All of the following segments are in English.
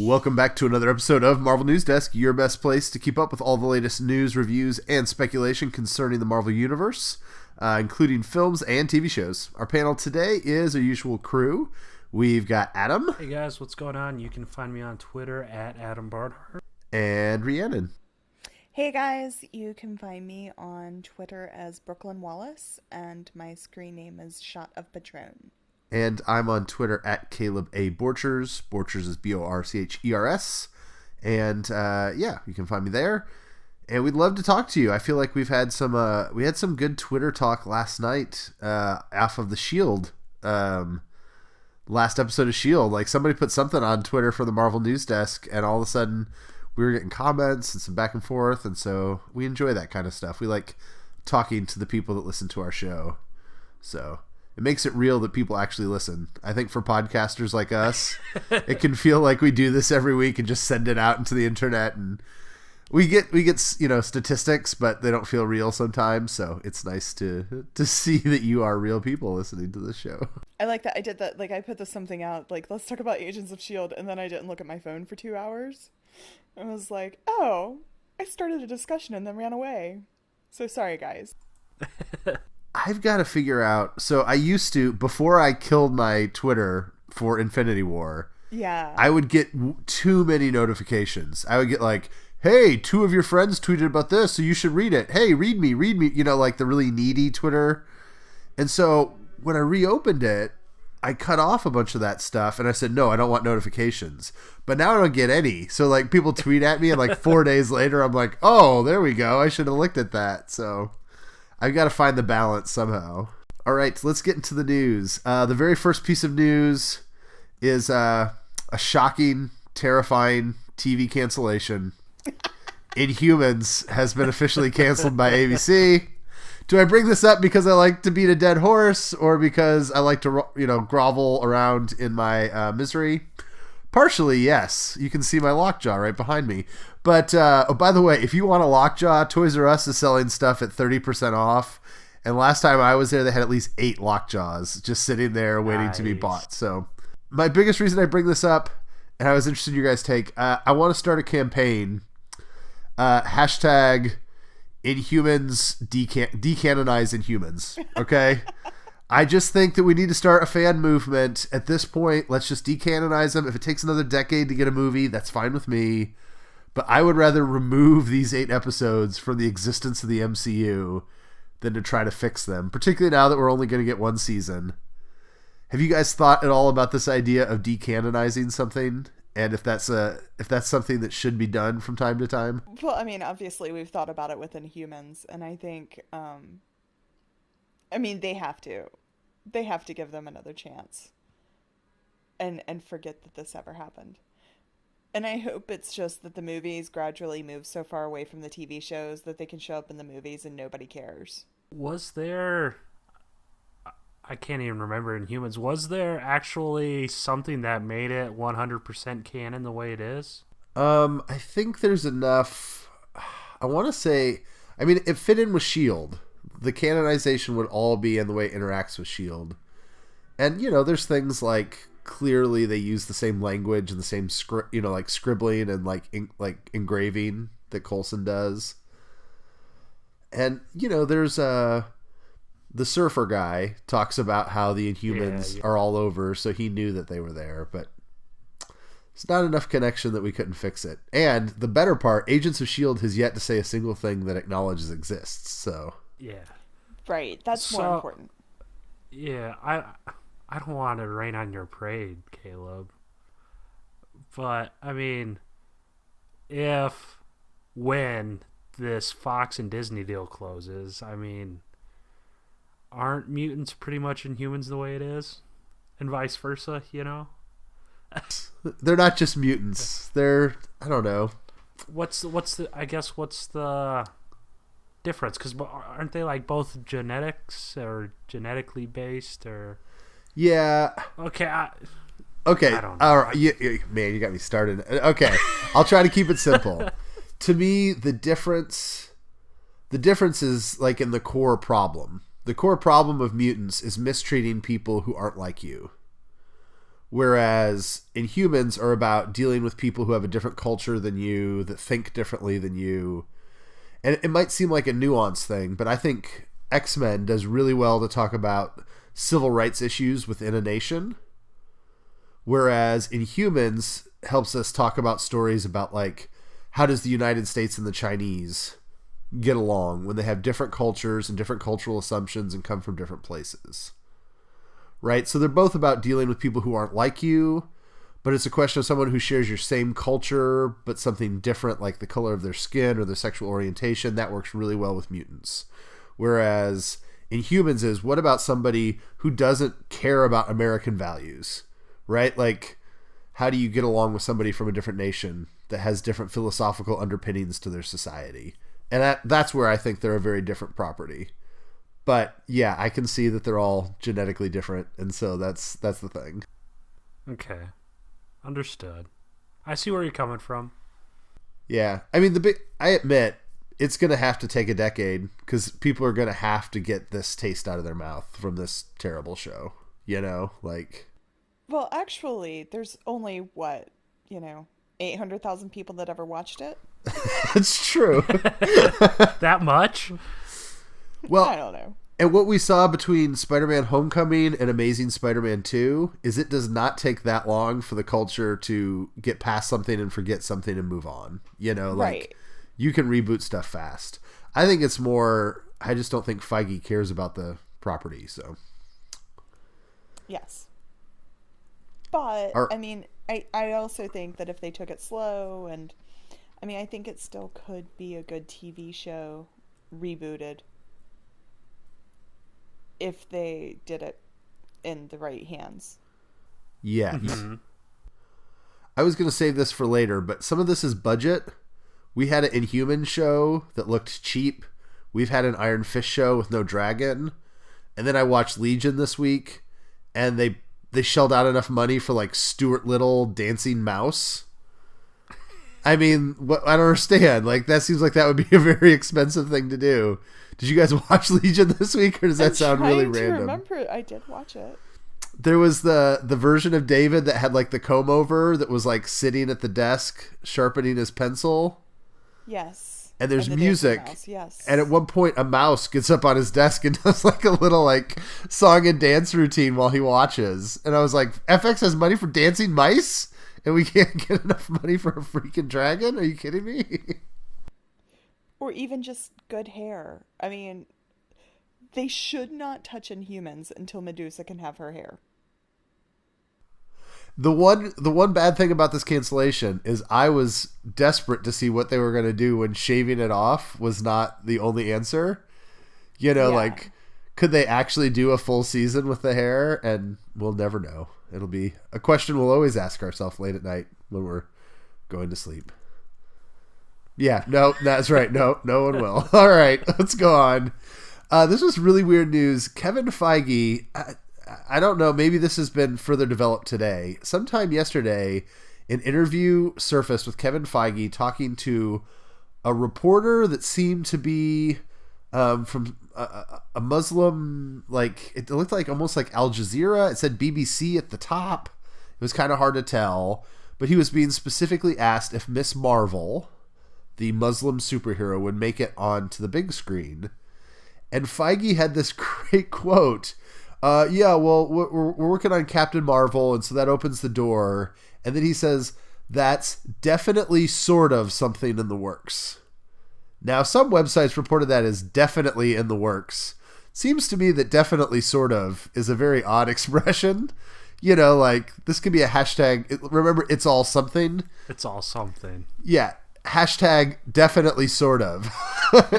Welcome back to another episode of Marvel News Desk, your best place to keep up with all the latest news, reviews, and speculation concerning the Marvel Universe, including films and TV shows. Our panel today is our usual crew. We've got Adam. Hey guys, what's going on? You can find me on Twitter at Adam Barnhart. And Rhiannon. Hey guys, you can find me on Twitter as Brooklyn Wallace, and my screen name is Shot of Patron. And I'm on Twitter at Caleb A. Borchers. Borchers is Borchers. And you can find me there. And we'd love to talk to you. I feel like we had some good Twitter talk last night off of the S.H.I.E.L.D. Last episode of S.H.I.E.L.D. Like somebody put something on Twitter for the Marvel News Desk, and all of a sudden we were getting comments and some back and forth. And so we enjoy that kind of stuff. We like talking to the people that listen to our show. So it makes it real that people actually listen. I think for podcasters like us, it can feel like we do this every week and just send it out into the internet, and we get statistics, but they don't feel real sometimes. So it's nice to see that you are real people listening to this show. I like that. I did that. Like I put something out, like, let's talk about Agents of S.H.I.E.L.D. And then I didn't look at my phone for 2 hours. I was like, oh, I started a discussion and then ran away. So sorry, guys. I've got to figure out. So I used to, before I killed my Twitter for Infinity War, I would get too many notifications. I would get like, hey, 2 of your friends tweeted about this, so you should read it. Hey, read me. Like the really needy Twitter. And so when I reopened it, I cut off a bunch of that stuff, and I said, no, I don't want notifications. But now I don't get any. So like people tweet at me, and like 4 days later, I'm like, oh, there we go. I should have looked at that. So I've got to find the balance somehow. All right, let's get into the news. The very first piece of news is a shocking, terrifying TV cancellation. Inhumans has been officially canceled by ABC. Do I bring this up because I like to beat a dead horse, or because I like to, grovel around in my misery? Partially, yes. You can see my lockjaw right behind me. But, by the way, if you want a lockjaw, Toys R Us is selling stuff at 30% off. And last time I was there, they had at least 8 lockjaws just sitting there waiting to be bought. So my biggest reason I bring this up, and I was interested in your guys' take, I want to start a campaign. Hashtag Inhumans, decanonize Inhumans. Okay? I just think that we need to start a fan movement. At this point, let's just decanonize them. If it takes another decade to get a movie, that's fine with me. But I would rather remove these 8 episodes from the existence of the MCU than to try to fix them, particularly now that we're only going to get 1 season. Have you guys thought at all about this idea of decanonizing something? And if that's something that should be done from time to time? Well, I mean, obviously we've thought about it with Inhumans, and I think, they have to. They have to give them another chance. And forget that this ever happened. And I hope it's just that the movies gradually move so far away from the TV shows that they can show up in the movies and nobody cares. Was there... I can't even remember Inhumans. Was there actually something that made it 100% canon the way it is? I think there's enough... I want to say... I mean, it fit in with S.H.I.E.L.D. The canonization would all be in the way it interacts with S.H.I.E.L.D. And, there's things like... Clearly, they use the same language and the same script, like scribbling and like engraving that Coulson does. And there's the surfer guy talks about how the Inhumans are all over, so he knew that they were there, but it's not enough connection that we couldn't fix it. And the better part, Agents of S.H.I.E.L.D. has yet to say a single thing that acknowledges exists. So right, that's more important. Yeah, I don't want to rain on your parade, Caleb. But, I mean, when this Fox and Disney deal closes, I mean, aren't mutants pretty much Inhumans the way it is? And vice versa, They're not just mutants. They're, I don't know. What's the difference? Because aren't they like both genetics or genetically based or... Yeah. Okay. Okay. I don't know. All right. Man, you got me started. Okay. I'll try to keep it simple. To me, the difference is like in the core problem. The core problem of mutants is mistreating people who aren't like you. Whereas Inhumans are about dealing with people who have a different culture than you, that think differently than you. And it might seem like a nuanced thing, but I think X-Men does really well to talk about civil rights issues within a nation. Whereas Inhumans helps us talk about stories about, like, how does the United States and the Chinese get along when they have different cultures and different cultural assumptions and come from different places. Right? So they're both about dealing with people who aren't like you, but it's a question of someone who shares your same culture, but something different, like the color of their skin or their sexual orientation. That works really well with mutants. Whereas Inhumans is, what about somebody who doesn't care about American values? Right? Like, how do you get along with somebody from a different nation that has different philosophical underpinnings to their society? And that's where I think they're a very different property. But yeah, I can see that they're all genetically different, and so that's the thing. Okay. Understood. I see where you're coming from. Yeah. I mean, I admit it's going to have to take a decade, because people are going to have to get this taste out of their mouth from this terrible show. You know, like... Well, actually, there's only, 800,000 people that ever watched it? It's true. That much? Well, I don't know. And what we saw between Spider-Man Homecoming and Amazing Spider-Man 2 is it does not take that long for the culture to get past something and forget something and move on. You know, like, right. You can reboot stuff fast. I think it's more, I just don't think Feige cares about the property, so. Yes. But, I mean, I also think that if they took it slow, and, I mean, I think it still could be a good TV show rebooted if they did it in the right hands. Yeah. Mm-hmm. I was going to save this for later, but some of this is budget. We had an Inhuman show that looked cheap. We've had an Iron Fist show with no dragon. And then I watched Legion this week, and they shelled out enough money for, like, Stuart Little dancing mouse. I mean, I don't understand. Like, that seems like that would be a very expensive thing to do. Did you guys watch Legion this week, or does that sound really random? I'm trying to remember. I did watch it. There was the version of David that had, like, the comb over that was, like, sitting at the desk sharpening his pencil. Yes. And there's music. Mouse, yes. And at one point, a mouse gets up on his desk and does, like, a little, like, song and dance routine while he watches. And I was like, FX has money for dancing mice? And we can't get enough money for a freaking dragon? Are you kidding me? Or even just good hair. I mean, they should not touch Inhumans until Medusa can have her hair. The one bad thing about this cancellation is I was desperate to see what they were going to do when shaving it off was not the only answer. You know, like, could they actually do a full season with the hair? And we'll never know. It'll be a question we'll always ask ourselves late at night when we're going to sleep. Yeah, no, that's right. No one will. All right, let's go on. This was really weird news. Kevin Feige, I don't know, maybe this has been further developed today. Sometime yesterday, an interview surfaced with Kevin Feige talking to a reporter that seemed to be from a Muslim, like, it looked like almost like Al Jazeera. It said BBC at the top. It was kind of hard to tell, but he was being specifically asked if Miss Marvel, the Muslim superhero, would make it onto the big screen. And Feige had this great quote. Yeah, well, we're working on Captain Marvel, and so that opens the door. And then he says, that's definitely sort of something in the works. Now, some websites reported that as definitely in the works. Seems to me that definitely sort of is a very odd expression. You know, like, this could be a hashtag. Remember, it's all something. It's all something. Yeah. Hashtag definitely sort of.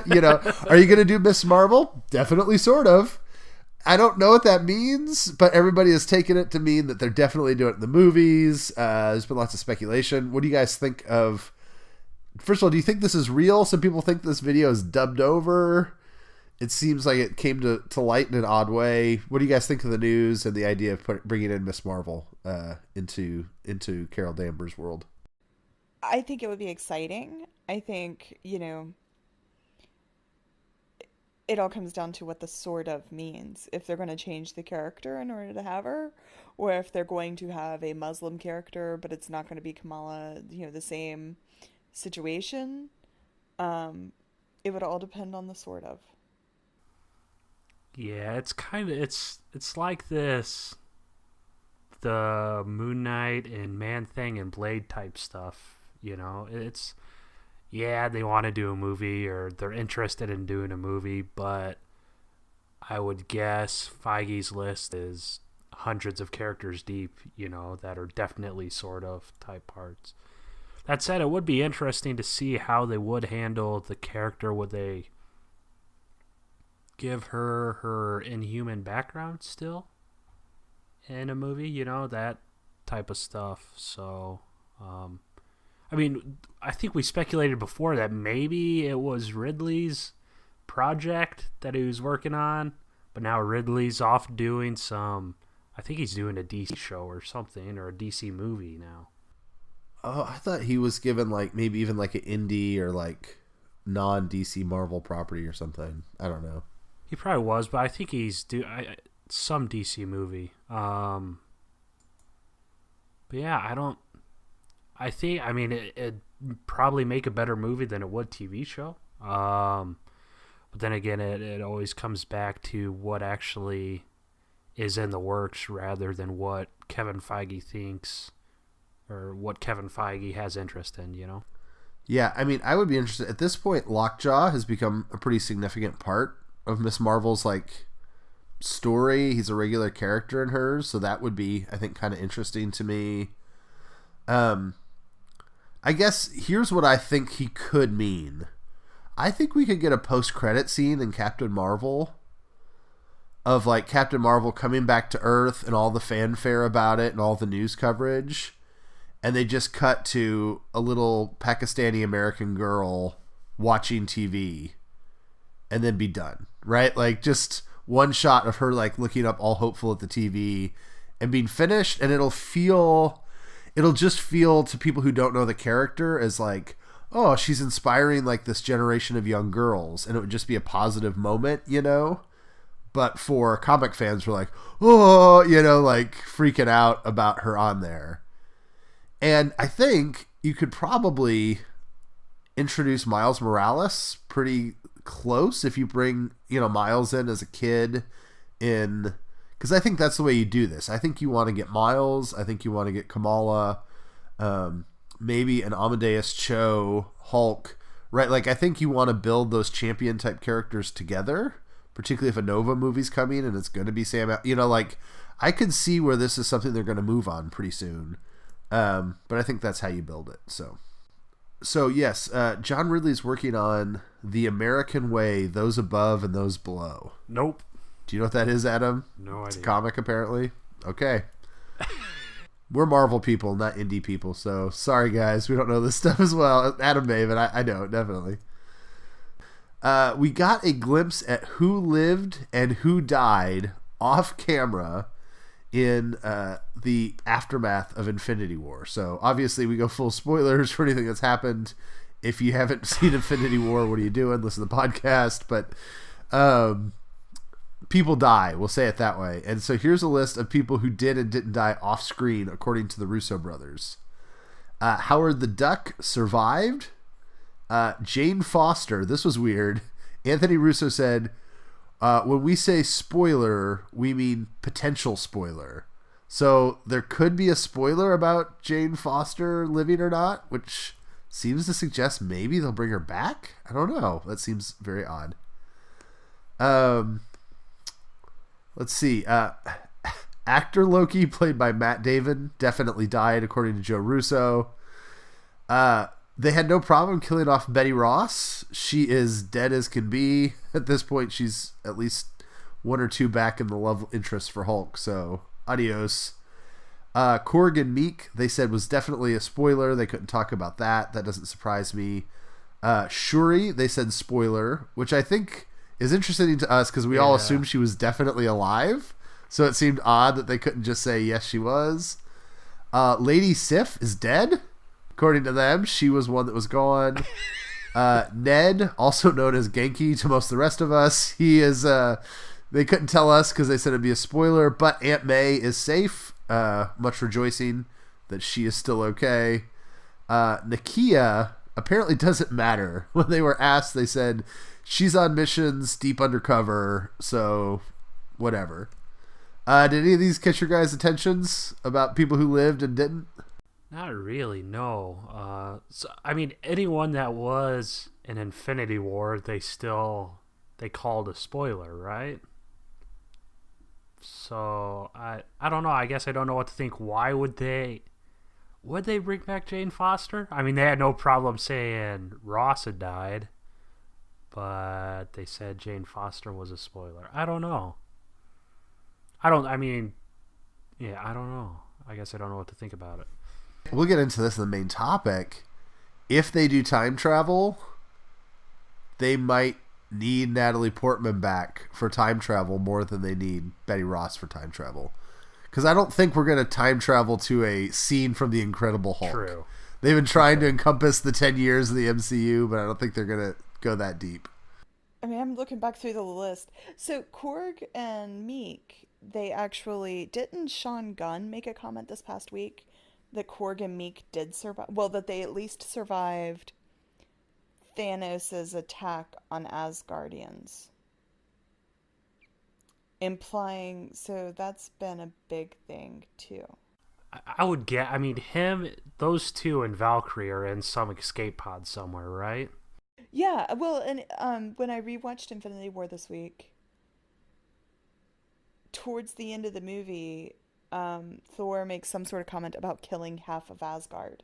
You know, are you going to do Miss Marvel? Definitely sort of. I don't know what that means, but everybody has taken it to mean that they're definitely doing it in the movies. There's been lots of speculation. What do you guys think of... First of all, do you think this is real? Some people think this video is dubbed over. It seems like it came to light in an odd way. What do you guys think of the news and the idea of bringing in Miss Marvel into Carol Danvers' world? I think it would be exciting. I think, it all comes down to what the sort of means. If they're going to change the character in order to have her, or if they're going to have a Muslim character, but it's not going to be Kamala, the same situation. It would all depend on the sort of. Yeah, it's kind of it's like this, the Moon Knight and Man Thing and Blade type stuff. It's, yeah, they want to do a movie or they're interested in doing a movie, but I would guess Feige's list is hundreds of characters deep, that are definitely sort of type parts. That said, it would be interesting to see how they would handle the character. Would they give her Inhuman background still in a movie? That type of stuff. So, I think we speculated before that maybe it was Ridley's project that he was working on, but now Ridley's off doing I think he's doing a DC show or something, or a DC movie now. Oh, I thought he was given maybe even an indie or non-DC Marvel property or something. I don't know. He probably was, but I think he's some DC movie. But yeah, it'd probably make a better movie than it would TV show. But then again, it always comes back to what actually is in the works rather than what Kevin Feige thinks or what Kevin Feige has interest in, Yeah, I would be interested. At this point, Lockjaw has become a pretty significant part of Miss Marvel's story. He's a regular character in hers, so that would be, I think, kind of interesting to me. I guess here's what I think he could mean. I think we could get a post-credit scene in Captain Marvel of Captain Marvel coming back to Earth and all the fanfare about it and all the news coverage, and they just cut to a little Pakistani American girl watching TV and then be done, right? Just one shot of her looking up all hopeful at the TV and being finished, and it'll just feel to people who don't know the character as oh, she's inspiring this generation of young girls, and it would just be a positive moment, But for comic fans, we're oh, freaking out about her on there. And I think you could probably introduce Miles Morales pretty close if you bring, Miles in as a kid in, because I think that's the way you do this. I think you want to get Miles. I think you want to get Kamala, maybe an Amadeus Cho Hulk, right? I think you want to build those champion type characters together, particularly if a Nova movie's coming and it's going to be Sam, I could see where this is something they're going to move on pretty soon. But I think that's how you build it. So yes, John Ridley's working on The American Way, Those Above and Those Below. Nope. Do you know what that is, Adam? No idea. It's a comic, apparently. Okay. We're Marvel people, not indie people, so sorry, guys. We don't know this stuff as well. Adam may, but I know it, definitely. We got a glimpse at who lived and who died off camera in the aftermath of Infinity War. So obviously we go full spoilers for anything that's happened. If you haven't seen Infinity War, what are you doing? Listen to the podcast. But people die, we'll say it that way. And so here's a list of people who did and didn't die off screen according to the Russo brothers. Howard the Duck survived. Jane Foster, this was weird. Anthony Russo said, when we say spoiler, we mean potential spoiler. So there could be a spoiler about Jane Foster living or not, which seems to suggest maybe they'll bring her back. I don't know. That seems very odd. Let's see. Actor Loki, played by Matt Damon, definitely died, according to Joe Russo. They had no problem killing off Betty Ross. She is dead as can be. At this point, she's at least one or two back in the love interest for Hulk, so adios. Corrigan Meek, they said, was definitely a spoiler. They couldn't talk about that. That doesn't surprise me. Shuri, they said spoiler, which I think is interesting to us because we all assumed she was definitely alive. So it seemed odd that they couldn't just say, yes, she was. Lady Sif is dead. According to them, she was one that was gone. Ned, also known as Genki to most of the rest of us, he is. They couldn't tell us because they said it'd be a spoiler, but Aunt May is safe. Much rejoicing that she is still okay. Nakia apparently doesn't matter. When they were asked, they said she's on missions deep undercover, so whatever. Did any of these catch your guys' attentions about people who lived and didn't? Not really, no. So, I mean, anyone that was in Infinity War, they called a spoiler, right? So I don't know. I guess I don't know what to think. Why would they bring back Jane Foster? I mean, they had no problem saying Ross had died, but they said Jane Foster was a spoiler. I don't know. I don't know. I guess I don't know what to think about it. We'll get into this in the main topic. If they do time travel, they might need Natalie Portman back for time travel more than they need Betty Ross for time travel. Because I don't think we're going to time travel to a scene from The Incredible Hulk. True. They've been trying to encompass the 10 years of the MCU, but I don't think they're going to go that deep. I mean, I'm looking back through the list. So Korg and Meek, they actually... Didn't Sean Gunn make a comment this past week that Korg and Meek did survive? Well, that they at least survived Thanos' attack on Asgardians. Implying, so that's been a big thing too. I would get, I mean, those two and Valkyrie are in some escape pod somewhere, right? Yeah, well, and when I rewatched Infinity War this week, towards the end of the movie, Thor makes some sort of comment about killing half of Asgard.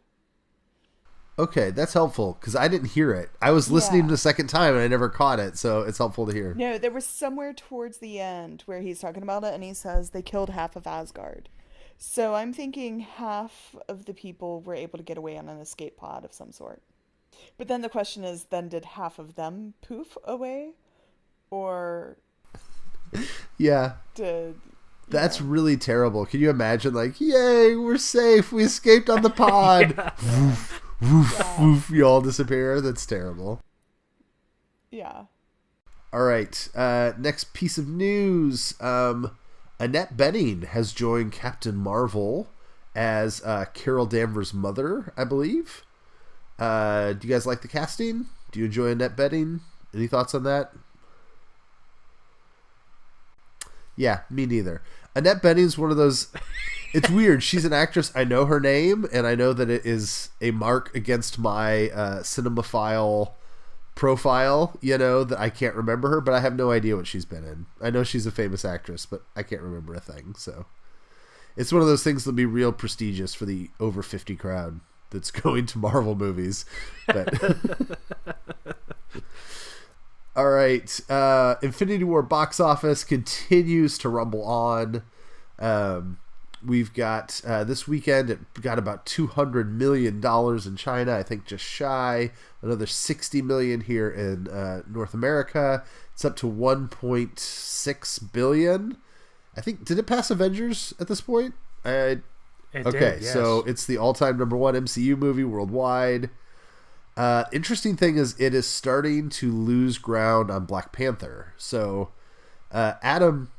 Okay, that's helpful, because I didn't hear it. I was listening the second time, and I never caught it, so it's helpful to hear. No, there was somewhere towards the end where he's talking about it, and he says they killed half of Asgard. So I'm thinking half of the people were able to get away on an escape pod of some sort. But then the question is, then did half of them poof away? Or... Yeah. That's really terrible. Can you imagine, like, yay, we're safe, we escaped on the pod. Woof, woof, woof, you all disappear. That's terrible. Yeah. All right. Next piece of news. Annette Bening has joined Captain Marvel as Carol Danvers' mother, I believe. Do you guys like the casting? Do you enjoy Annette Bening? Any thoughts on that? Yeah, me neither. Annette Bening's one of those... It's weird. She's an actress. I know her name, and I know that it is a mark against my cinemaphile profile, that I can't remember her, but I have no idea what she's been in. I know she's a famous actress, but I can't remember a thing. So it's one of those things that'll be real prestigious for the over 50 crowd that's going to Marvel movies. But all right. Infinity War box office continues to rumble on. We've got this weekend, it got about $200 million in China, I think just shy. Another $60 million here in North America. It's up to $1.6 billion. I think, did it pass Avengers at this point? It did, yes. So it's the all-time number one MCU movie worldwide. Interesting thing is it is starting to lose ground on Black Panther. So Adam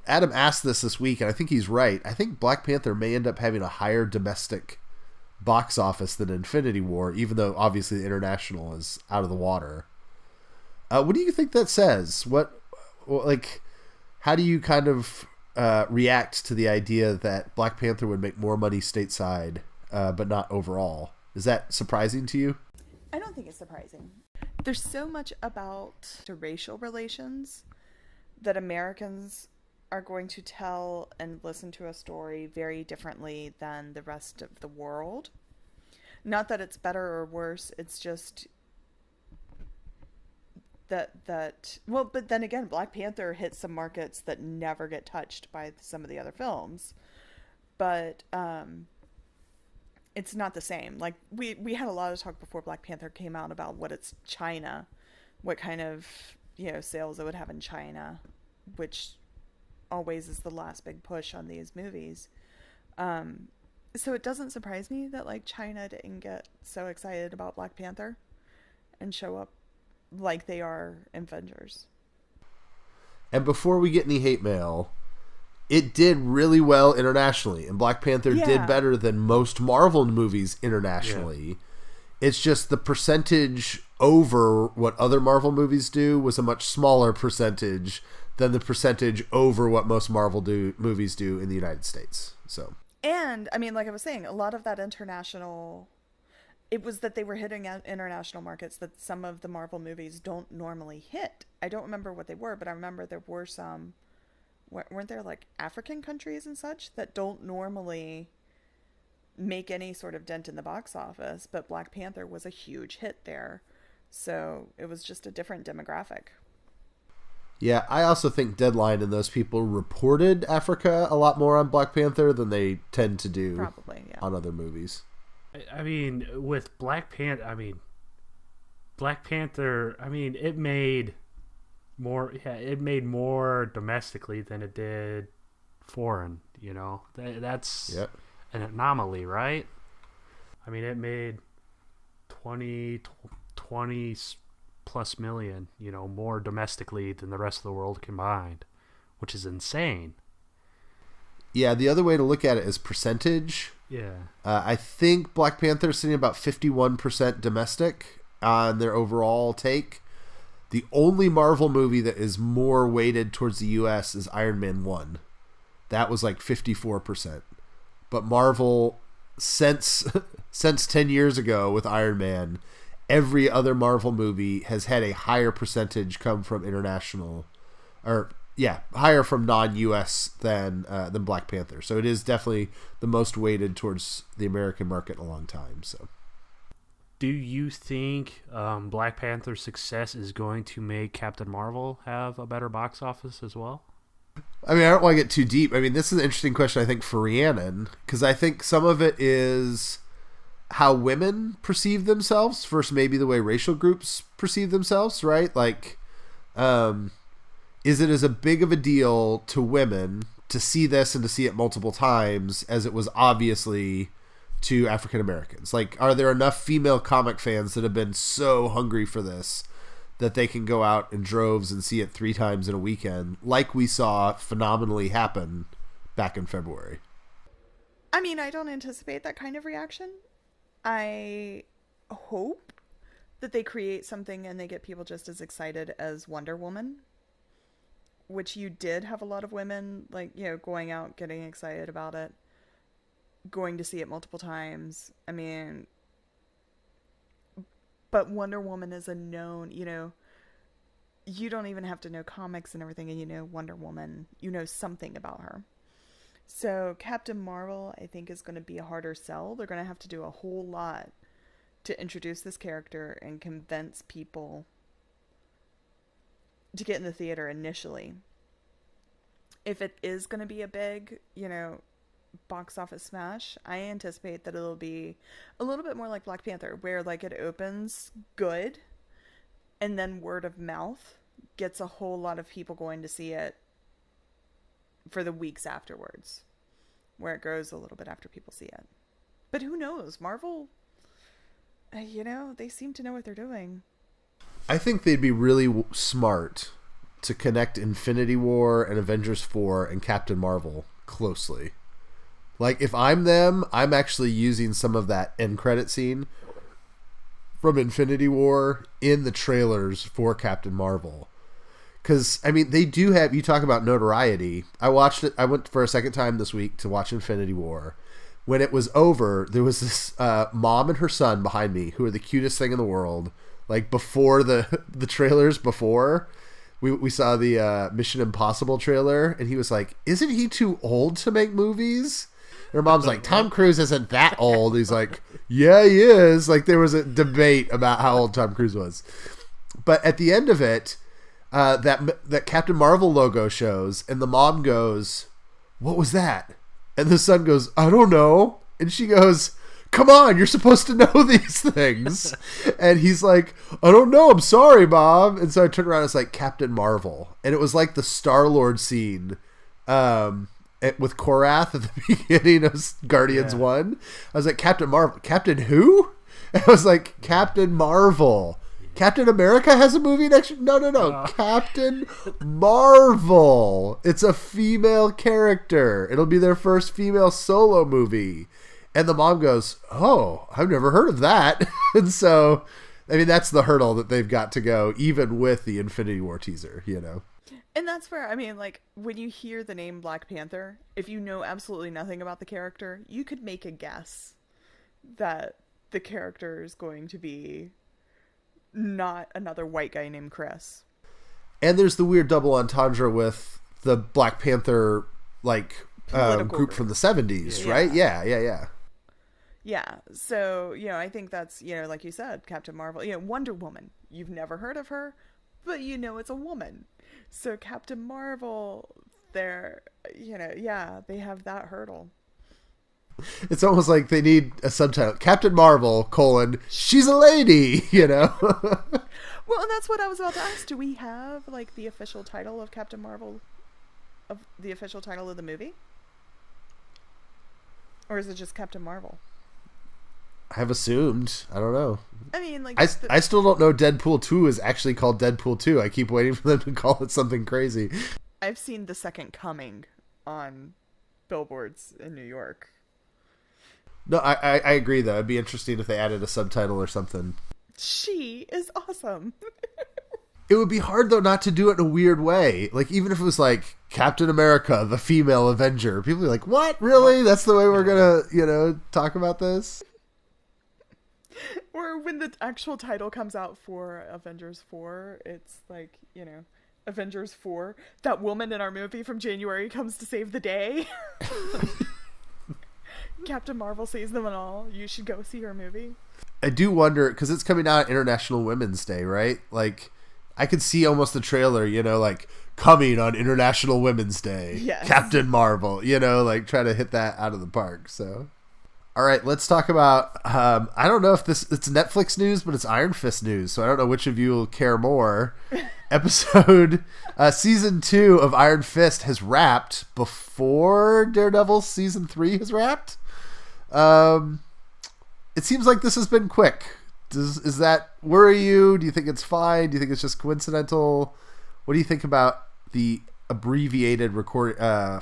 asked this week, and I think he's right. I think Black Panther may end up having a higher domestic box office than Infinity War, even though obviously the international is out of the water. What do you think that says? How do you kind of react to the idea that Black Panther would make more money stateside, but not overall? Is that surprising to you? I don't think it's surprising. There's so much about the racial relations that Americans are going to tell and listen to a story very differently than the rest of the world. Not that it's better or worse, it's just that well, but then again, Black Panther hit some markets that never get touched by some of the other films. But it's not the same. Like we had a lot of talk before Black Panther came out about what it's China, what kind of sales it would have in China, which always is the last big push on these movies. So it doesn't surprise me that China didn't get so excited about Black Panther. and show up like they are in Avengers. And before we get any hate mail, it did really well internationally, and Black Panther did better than most Marvel movies internationally. Yeah. It's just the percentage over what other Marvel movies do was a much smaller percentage than the percentage over what most Marvel movies do in the United States. So, and I mean, like I was saying, a lot of that international, it was that they were hitting international markets that some of the Marvel movies don't normally hit. I don't remember what they were, but I remember there were some, weren't there like African countries and such that don't normally make any sort of dent in the box office, but Black Panther was a huge hit there. So it was just a different demographic. Yeah, I also think Deadline and those people reported Africa a lot more on Black Panther than they tend to do on other movies. I mean, with Black Panther, it made more. Yeah, it made more domestically than it did foreign. You know, that's an anomaly, right? I mean, it made 20 plus million, you know, more domestically than the rest of the world combined, which is insane. Yeah, the other way to look at it is percentage. Yeah. I think Black Panther is sitting about 51% domestic on their overall take. The only Marvel movie that is more weighted towards the U.S. is Iron Man 1. That was like 54%. But Marvel, since 10 years ago with Iron Man, every other Marvel movie has had a higher percentage come from international, higher from non-U.S. than Black Panther. So it is definitely the most weighted towards the American market in a long time. So, do you think Black Panther's success is going to make Captain Marvel have a better box office as well? I mean, I don't want to get too deep. I mean, this is an interesting question, I think, for Rhiannon, because I think some of it is how women perceive themselves versus maybe the way racial groups perceive themselves, right? Like, is it as a big of a deal to women to see this and to see it multiple times as it was obviously to African Americans? Like, are there enough female comic fans that have been so hungry for this that they can go out in droves and see it 3 times in a weekend, like we saw phenomenally happen back in February? I mean, I don't anticipate that kind of reaction. I hope that they create something and they get people just as excited as Wonder Woman, which you did have a lot of women, like, you know, going out, getting excited about it, going to see it multiple times. I mean, but Wonder Woman is a known, you know, you don't even have to know comics and everything, and you know Wonder Woman, you know something about her. So Captain Marvel, I think, is going to be a harder sell. They're going to have to do a whole lot to introduce this character and convince people to get in the theater initially. If it is going to be a big, you know, box office smash, I anticipate that it'll be a little bit more like Black Panther, where like it opens good and then word of mouth gets a whole lot of people going to see it for the weeks afterwards, where it grows a little bit after people see it. But who knows? Marvel, you know, they seem to know what they're doing. I think they'd be really smart to connect Infinity War and Avengers 4 and Captain Marvel closely. Like, if I'm them, I'm actually using some of that end credit scene from Infinity War in the trailers for Captain Marvel. Because, I mean, they do have, you talk about notoriety. I watched it, I went for a second time this week to watch Infinity War. When it was over, there was this mom and her son behind me who are the cutest thing in the world. Like, before the trailers before, we saw the Mission Impossible trailer, and he was like, isn't he too old to make movies? And her mom's like, Tom Cruise isn't that old. He's like, yeah, he is. Like, there was a debate about how old Tom Cruise was. But at the end of it, that Captain Marvel logo shows, and the mom goes, what was that? And the son goes, I don't know. And she goes, come on, you're supposed to know these things. And he's like, I don't know, I'm sorry, Mom. And so I turned around and it's like Captain Marvel. And it was like the Star-Lord scene with Korath at the beginning of Guardians 1. I was like, Captain Marvel. Captain who? And I was like, Captain Marvel. Captain America has a movie next year? No. Captain Marvel. It's a female character. It'll be their first female solo movie. And the mom goes, oh, I've never heard of that. And so, I mean, that's the hurdle that they've got to go, even with the Infinity War teaser, you know? And that's where, I mean, like, when you hear the name Black Panther, if you know absolutely nothing about the character, you could make a guess that the character is going to be not another white guy named Chris. And there's the weird double entendre with the Black Panther, like, group from the 70s, right? Yeah. Yeah, so, you know, I think that's, you know, like you said, Captain Marvel, you know, Wonder Woman. You've never heard of her, but you know it's a woman. So Captain Marvel, they're, you know, yeah, they have that hurdle. It's almost like they need a subtitle. Captain Marvel, she's a lady, you know? Well, and that's what I was about to ask. Do we have, like, the official title of Captain Marvel, of the official title of the movie? Or is it just Captain Marvel? I've assumed. I don't know. I mean, like... I still don't know Deadpool 2 is actually called Deadpool 2. I keep waiting for them to call it something crazy. I've seen The Second Coming on billboards in New York. No, I agree, though. It'd be interesting if they added a subtitle or something. She is awesome. It would be hard, though, not to do it in a weird way. Like, even if it was like Captain America, the female Avenger. People are like, what? Really? That's the way we're going to, you know, talk about this? Or when the actual title comes out for Avengers 4, it's like, you know, Avengers 4, that woman in our movie from January comes to save the day. Captain Marvel saves them all. You should go see her movie. I do wonder, because it's coming out International Women's Day, right? Like, I could see almost the trailer, you know, like, coming on International Women's Day. Yes. Captain Marvel, you know, like, try to hit that out of the park, so... All right, let's talk about, I don't know if it's Netflix news, but it's Iron Fist news, so I don't know which of you will care more. Season 2 of Iron Fist has wrapped before Daredevil Season 3 has wrapped. It seems like this has been quick. Does that worry you? Do you think it's fine? Do you think it's just coincidental? What do you think about the abbreviated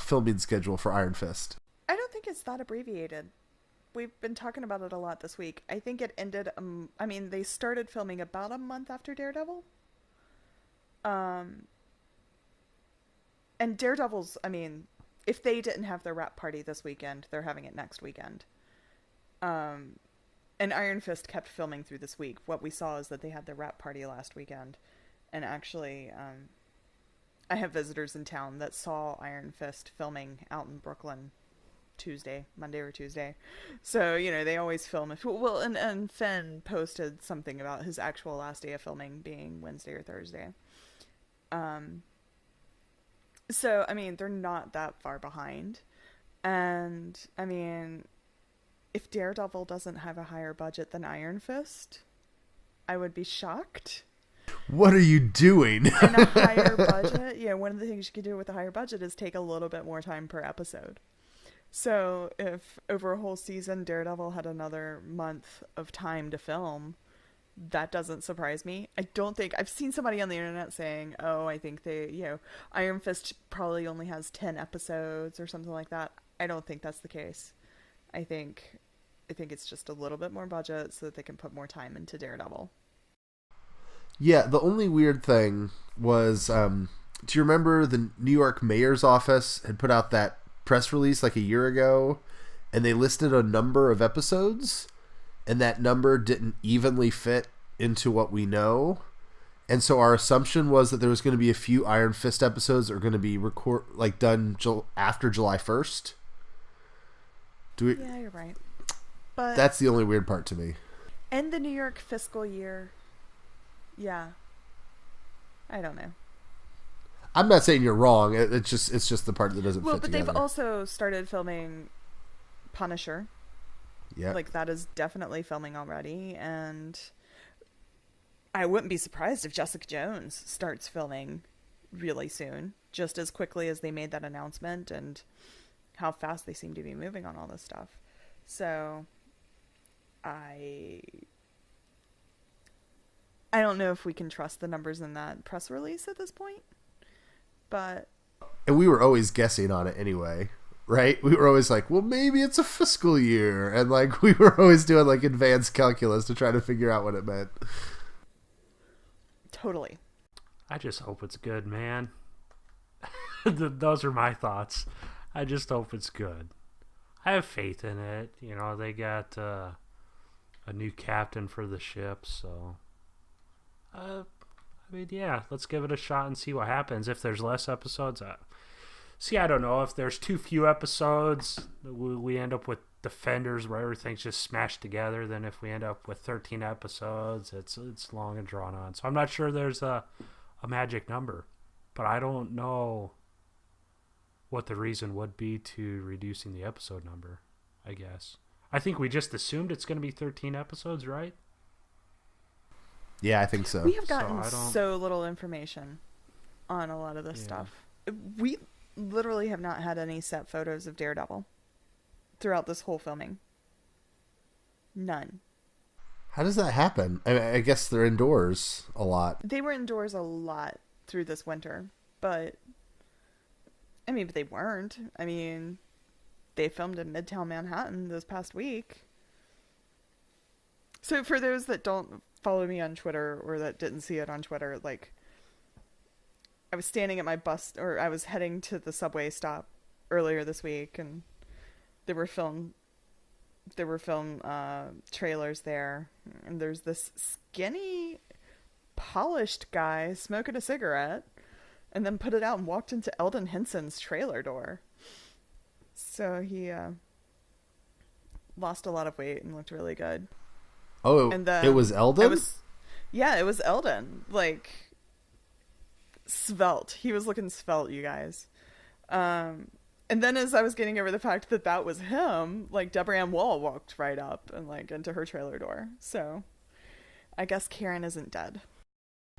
filming schedule for Iron Fist? I don't think it's that abbreviated. We've been talking about it a lot this week. I think it ended, I mean, they started filming about a month after Daredevil. And Daredevil's, I mean, if they didn't have their wrap party this weekend, they're having it next weekend. And Iron Fist kept filming through this week. What we saw is that they had their wrap party last weekend. And actually, I have visitors in town that saw Iron Fist filming out in Brooklyn Monday or Tuesday. So, you know, they always film. And Finn posted something about his actual last day of filming being Wednesday or Thursday. So, I mean, they're not that far behind. And, I mean, if Daredevil doesn't have a higher budget than Iron Fist, I would be shocked. What are you doing? And a higher budget, yeah, one of the things you could do with a higher budget is take a little bit more time per episode. So if over a whole season Daredevil had another month of time to film, that doesn't surprise me. I don't think... I've seen somebody on the internet saying, oh, I think they, you know, Iron Fist probably only has 10 episodes or something like that. I don't think that's the case. I think it's just a little bit more budget so that they can put more time into Daredevil. Yeah, the only weird thing was, do you remember the New York mayor's office had put out that press release like a year ago, and they listed a number of episodes, and that number didn't evenly fit into what we know, and so our assumption was that there was going to be a few Iron Fist episodes that are going to be done after July 1st. Yeah, you're right. But that's the only weird part to me. And the New York fiscal year, yeah, I don't know. I'm not saying you're wrong. It's just the part that doesn't fit together. Well, but they've also started filming Punisher. Yeah. Like, that is definitely filming already. And I wouldn't be surprised if Jessica Jones starts filming really soon. Just as quickly as they made that announcement and how fast they seem to be moving on all this stuff. So, I I don't know if we can trust the numbers in that press release at this point, but... And we were always guessing on it anyway, right? We were always like, well, maybe it's a fiscal year. And like, we were always doing like advanced calculus to try to figure out what it meant. Totally. I just hope it's good, man. Those are my thoughts. I just hope it's good. I have faith in it. You know, they got a new captain for the ship, so... I mean, yeah, let's give it a shot and see what happens. If there's less episodes... See, I don't know. If there's too few episodes, we end up with Defenders where everything's just smashed together. Then if we end up with 13 episodes, it's long and drawn on. So I'm not sure there's a magic number. But I don't know what the reason would be to reducing the episode number, I guess. I think we just assumed it's going to be 13 episodes, right? Yeah, I think so. We have gotten so little information on a lot of this stuff. We literally have not had any set photos of Daredevil throughout this whole filming. None. How does that happen? I guess they're indoors a lot. They were indoors a lot through this winter, but they weren't. I mean, they filmed in Midtown Manhattan this past week. So for those that don't follow me on Twitter or that didn't see it on Twitter, like, I was standing at my bus, or I was heading to the subway stop earlier this week, and there were film trailers there, and there's this skinny, polished guy smoking a cigarette, and then put it out and walked into Eldon Henson's trailer door. So he lost a lot of weight and looked really good. Oh, and it was Eldon? It was Eldon. Like, svelte. He was looking svelte, you guys. And then as I was getting over the fact that was him, like, Deborah Ann Woll walked right up and, like, into her trailer door. So I guess Karen isn't dead.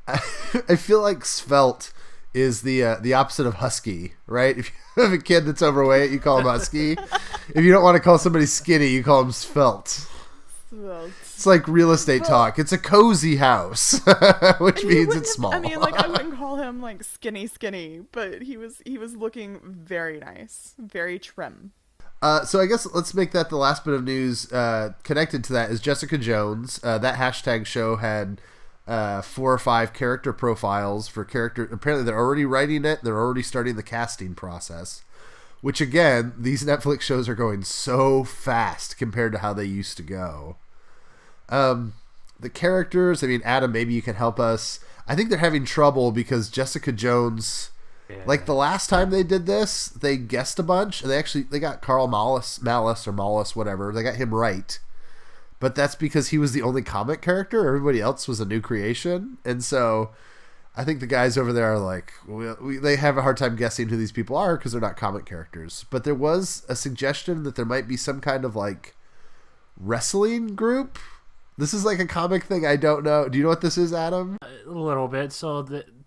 I feel like svelte is the opposite of husky, right? If you have a kid that's overweight, you call him husky. If you don't want to call somebody skinny, you call him svelte. It's like real estate talk. It's a cozy house, which means it's small. I wouldn't call him like skinny, but he was looking very nice, very trim. So I guess let's make that the last bit of news connected to that is Jessica Jones. That hashtag show had 4 or 5 character profiles for character. Apparently they're already writing it. They're already starting the casting process, which again, these Netflix shows are going so fast compared to how they used to go. The characters, Adam, maybe you can help us. I think they're having trouble because Jessica Jones, like the last time they did this, they guessed a bunch, and they got Carl Malice, whatever. They got him right. But that's because he was the only comic character. Everybody else was a new creation. And so I think the guys over there are like, they have a hard time guessing who these people are because they're not comic characters. But there was a suggestion that there might be some kind of like wrestling group. This is like a comic thing. I don't know. Do you know what this is, Adam? A little bit. So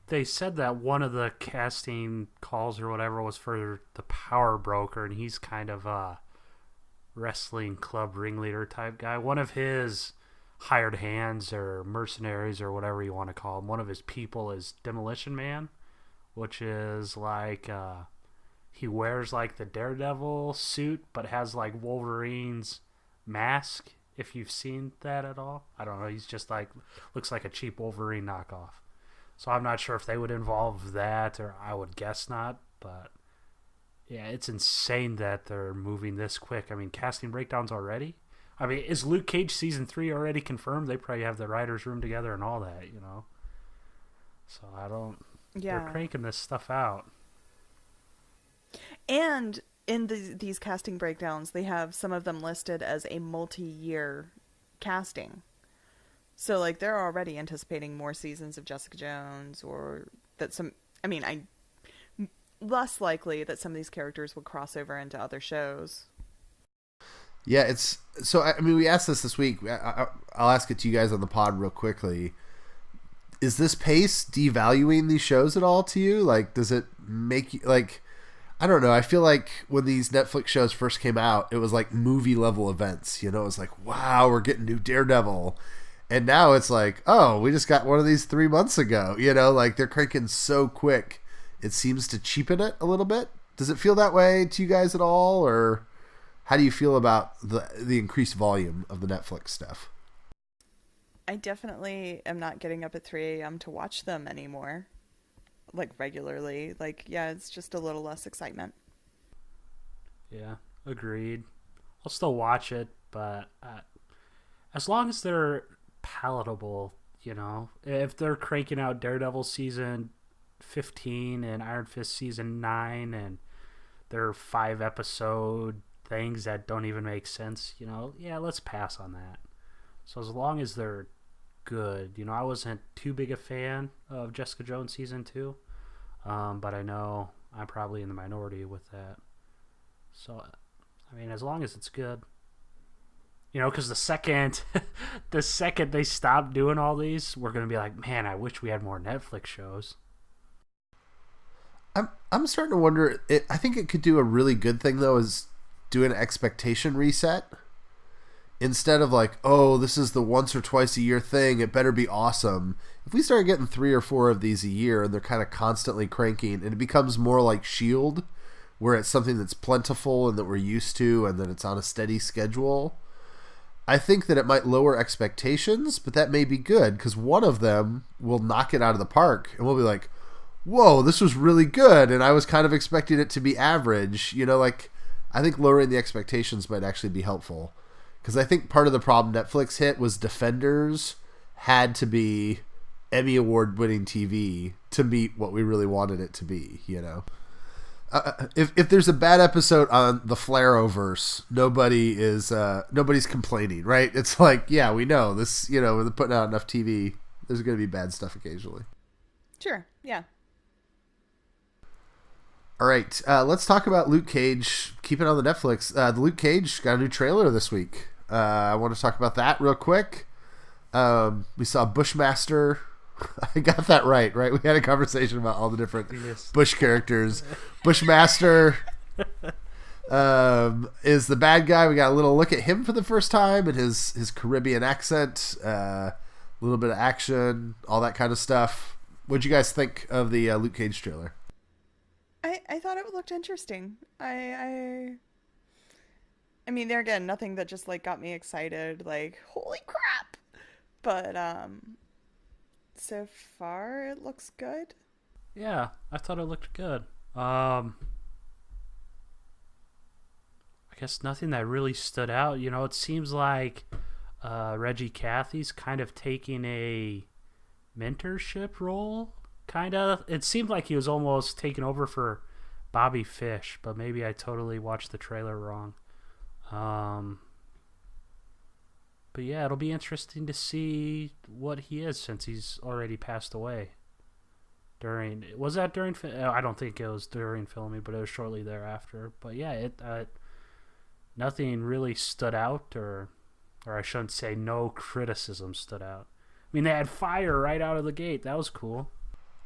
they said that one of the casting calls or whatever was for the Power Broker, and he's kind of a wrestling club ringleader type guy. One of his hired hands or mercenaries or whatever you want to call him, one of his people is Demolition Man, which is like he wears like the Daredevil suit but has like Wolverine's mask, if you've seen that at all. I don't know, he's just like looks like a cheap Wolverine knockoff. So I'm not sure if they would involve that, or I would guess not, but yeah, it's insane that they're moving this quick. Casting breakdowns already. Is Luke Cage season 3 already confirmed? They probably have the writers' room together and all that, you know. So I don't. Yeah. They're cranking this stuff out. And in these casting breakdowns, they have some of them listed as a multi-year casting. So like they're already anticipating more seasons of Jessica Jones, or that some. Less likely that some of these characters will cross over into other shows. Yeah, it's so. We asked this week. I'll ask it to you guys on the pod real quickly. Is this pace devaluing these shows at all to you? Like, does it make you like? I don't know. I feel like when these Netflix shows first came out, it was like movie level events. You know, it was like, wow, we're getting new Daredevil, And now it's like, oh, we just got one of these 3 months ago. Like they're cranking so quick. It seems to cheapen it a little bit. Does it feel that way to you guys at all? Or how do you feel about the increased volume of the Netflix stuff? I definitely am not getting up at 3 a.m. to watch them anymore. Like regularly. Like, yeah, it's just a little less excitement. Yeah, agreed. I'll still watch it, but as long as they're palatable, if they're cranking out Daredevil season 15 and Iron Fist season 9 and they're 5-episode things that don't even make sense, yeah, let's pass on that. So as long as they're good, I wasn't too big a fan of Jessica Jones season 2, but I know I'm probably in the minority with that. So, I mean, as long as it's good. Because the second they stop doing all these, we're going to be like, man, I wish we had more Netflix shows. I'm starting to wonder, I think it could do a really good thing, though, is do an expectation reset. Instead of like, oh, this is the once or twice a year thing, it better be awesome. If we start getting 3 or 4 of these a year and they're kind of constantly cranking, and it becomes more like S.H.I.E.L.D., where it's something that's plentiful and that we're used to and that it's on a steady schedule, I think that it might lower expectations, but that may be good because one of them will knock it out of the park and we'll be like, whoa, this was really good and I was kind of expecting it to be average. Like I think lowering the expectations might actually be helpful because I think part of the problem Netflix hit was Defenders had to be Emmy Award winning TV to meet what we really wanted it to be, If there's a bad episode on the Flareoverse, nobody's complaining, right? It's like, yeah, we know this. With putting out enough TV, there's going to be bad stuff occasionally. Sure, yeah. All right, let's talk about Luke Cage. Keep it on the Netflix. The Luke Cage got a new trailer this week. I want to talk about that real quick. We saw Bushmaster. I got that right? We had a conversation about all the different Bush characters. Bushmaster is the bad guy. We got a little look at him for the first time and his Caribbean accent, a little bit of action, all that kind of stuff. What'd you guys think of the Luke Cage trailer? I thought it looked interesting. I mean, there again, nothing that just like got me excited, like, holy crap. But so far it looks good. Yeah, I thought it looked good. I guess nothing that really stood out. It seems like Reggie Cathy's kind of taking a mentorship role. Kind of. It seemed like he was almost taking over for Bobby Fish, but maybe I totally watched the trailer wrong. But yeah, it'll be interesting to see what he is since he's already passed away. Was that during? I don't think it was during filming, but it was shortly thereafter. But yeah, nothing really stood out, or I shouldn't say no criticism stood out. I mean, they had fire right out of the gate. That was cool.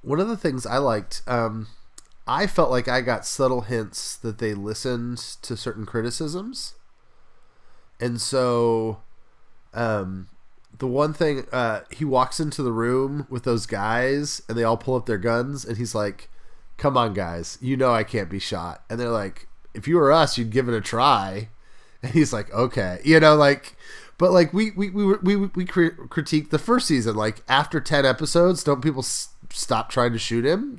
One of the things I liked, I felt like I got subtle hints that they listened to certain criticisms, and so. The one thing, he walks into the room with those guys and they all pull up their guns and he's like, come on guys, I can't be shot. And they're like, if you were us, you'd give it a try. And he's like, okay, but like we critiqued the first season, like after 10 episodes, don't people stop trying to shoot him,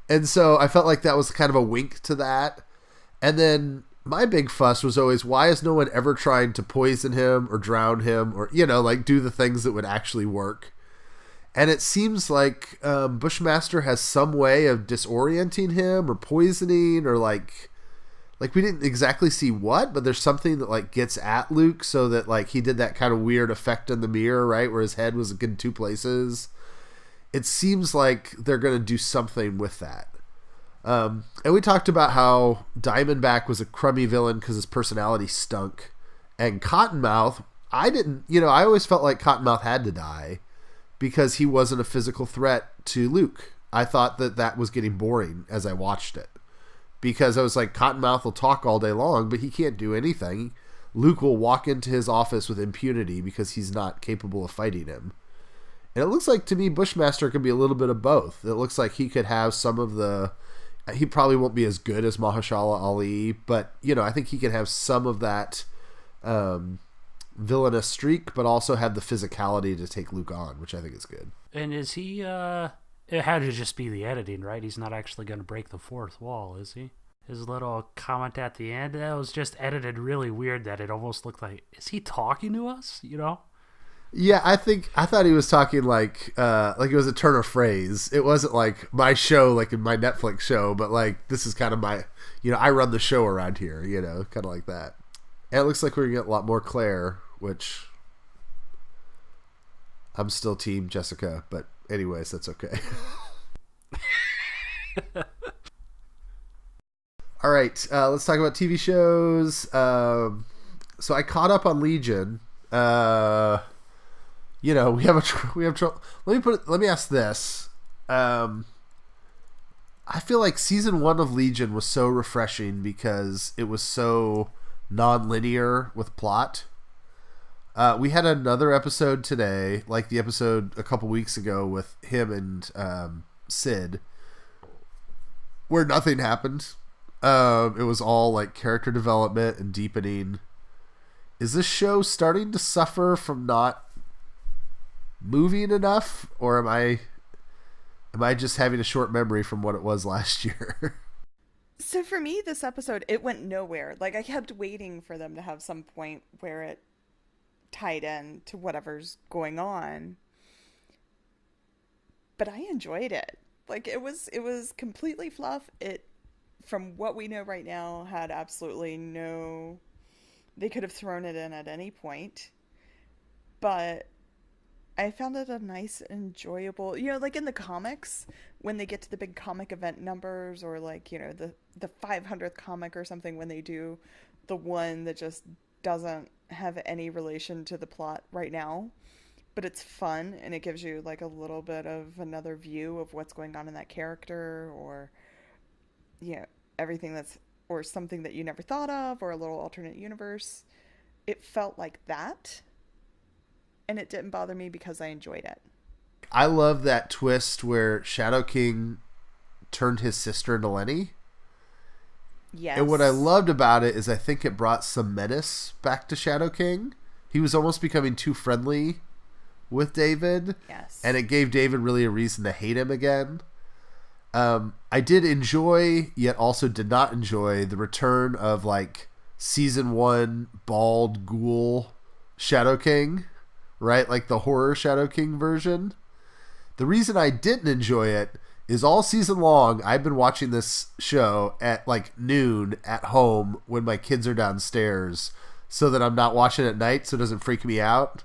and so I felt like that was kind of a wink to that. And then my big fuss was always, why is no one ever trying to poison him or drown him or, do the things that would actually work? And it seems like Bushmaster has some way of disorienting him or poisoning or like we didn't exactly see what, but there's something that like gets at Luke so that like he did that kind of weird effect in the mirror, right? Where his head was in 2 places. It seems like they're going to do something with that. And we talked about how Diamondback was a crummy villain because his personality stunk. And Cottonmouth, I always felt like Cottonmouth had to die because he wasn't a physical threat to Luke. I thought that was getting boring as I watched it. Because I was like, Cottonmouth will talk all day long, but he can't do anything. Luke will walk into his office with impunity because he's not capable of fighting him. And it looks like, to me, Bushmaster could be a little bit of both. It looks like he could have some of the... He probably won't be as good as Mahershala Ali, but, I think he can have some of that villainous streak, but also have the physicality to take Luke on, which I think is good. And is he... It had to just be the editing, right? He's not actually going to break the fourth wall, is he? His little comment at the end, that was just edited really weird that it almost looked like, is he talking to us? Yeah, I thought he was talking like it was a turn of phrase. It wasn't like my show, like in my Netflix show, but like this is kind of my, I run the show around here, kind of like that. And it looks like we're gonna get a lot more Claire, which I'm still team Jessica, but anyways, that's okay. All right, let's talk about TV shows. So I caught up on Legion. We have trouble. Let me ask this. I feel like season 1 of Legion was so refreshing because it was so non-linear with plot. We had another episode today, like the episode a couple weeks ago with him and Sid, where nothing happened. It was all like character development and deepening. Is this show starting to suffer from not moving enough, or am I just having a short memory from what it was last year? So for me, this episode, it went nowhere. Like, I kept waiting for them to have some point where it tied in to whatever's going on. But I enjoyed it. Like, it was completely fluff. It, from what we know right now, had absolutely no... They could have thrown it in at any point. But I found it a nice, enjoyable... like in the comics, when they get to the big comic event numbers, or like, the 500th comic or something, when they do the one that just doesn't have any relation to the plot right now, but it's fun, and it gives you like a little bit of another view of what's going on in that character, or everything that's, or something that you never thought of, or a little alternate universe. It felt like that, and it didn't bother me because I enjoyed it. I love that twist where Shadow King turned his sister into Lenny. Yes. And what I loved about it is I think it brought some menace back to Shadow King. He was almost becoming too friendly with David. Yes. And it gave David really a reason to hate him again. I did enjoy, yet also did not enjoy, the return of like season 1 bald ghoul Shadow King, right? Like the horror Shadow King version. The reason I didn't enjoy it is all season long I've been watching this show at like noon at home when my kids are downstairs, so that I'm not watching at night, so it doesn't freak me out.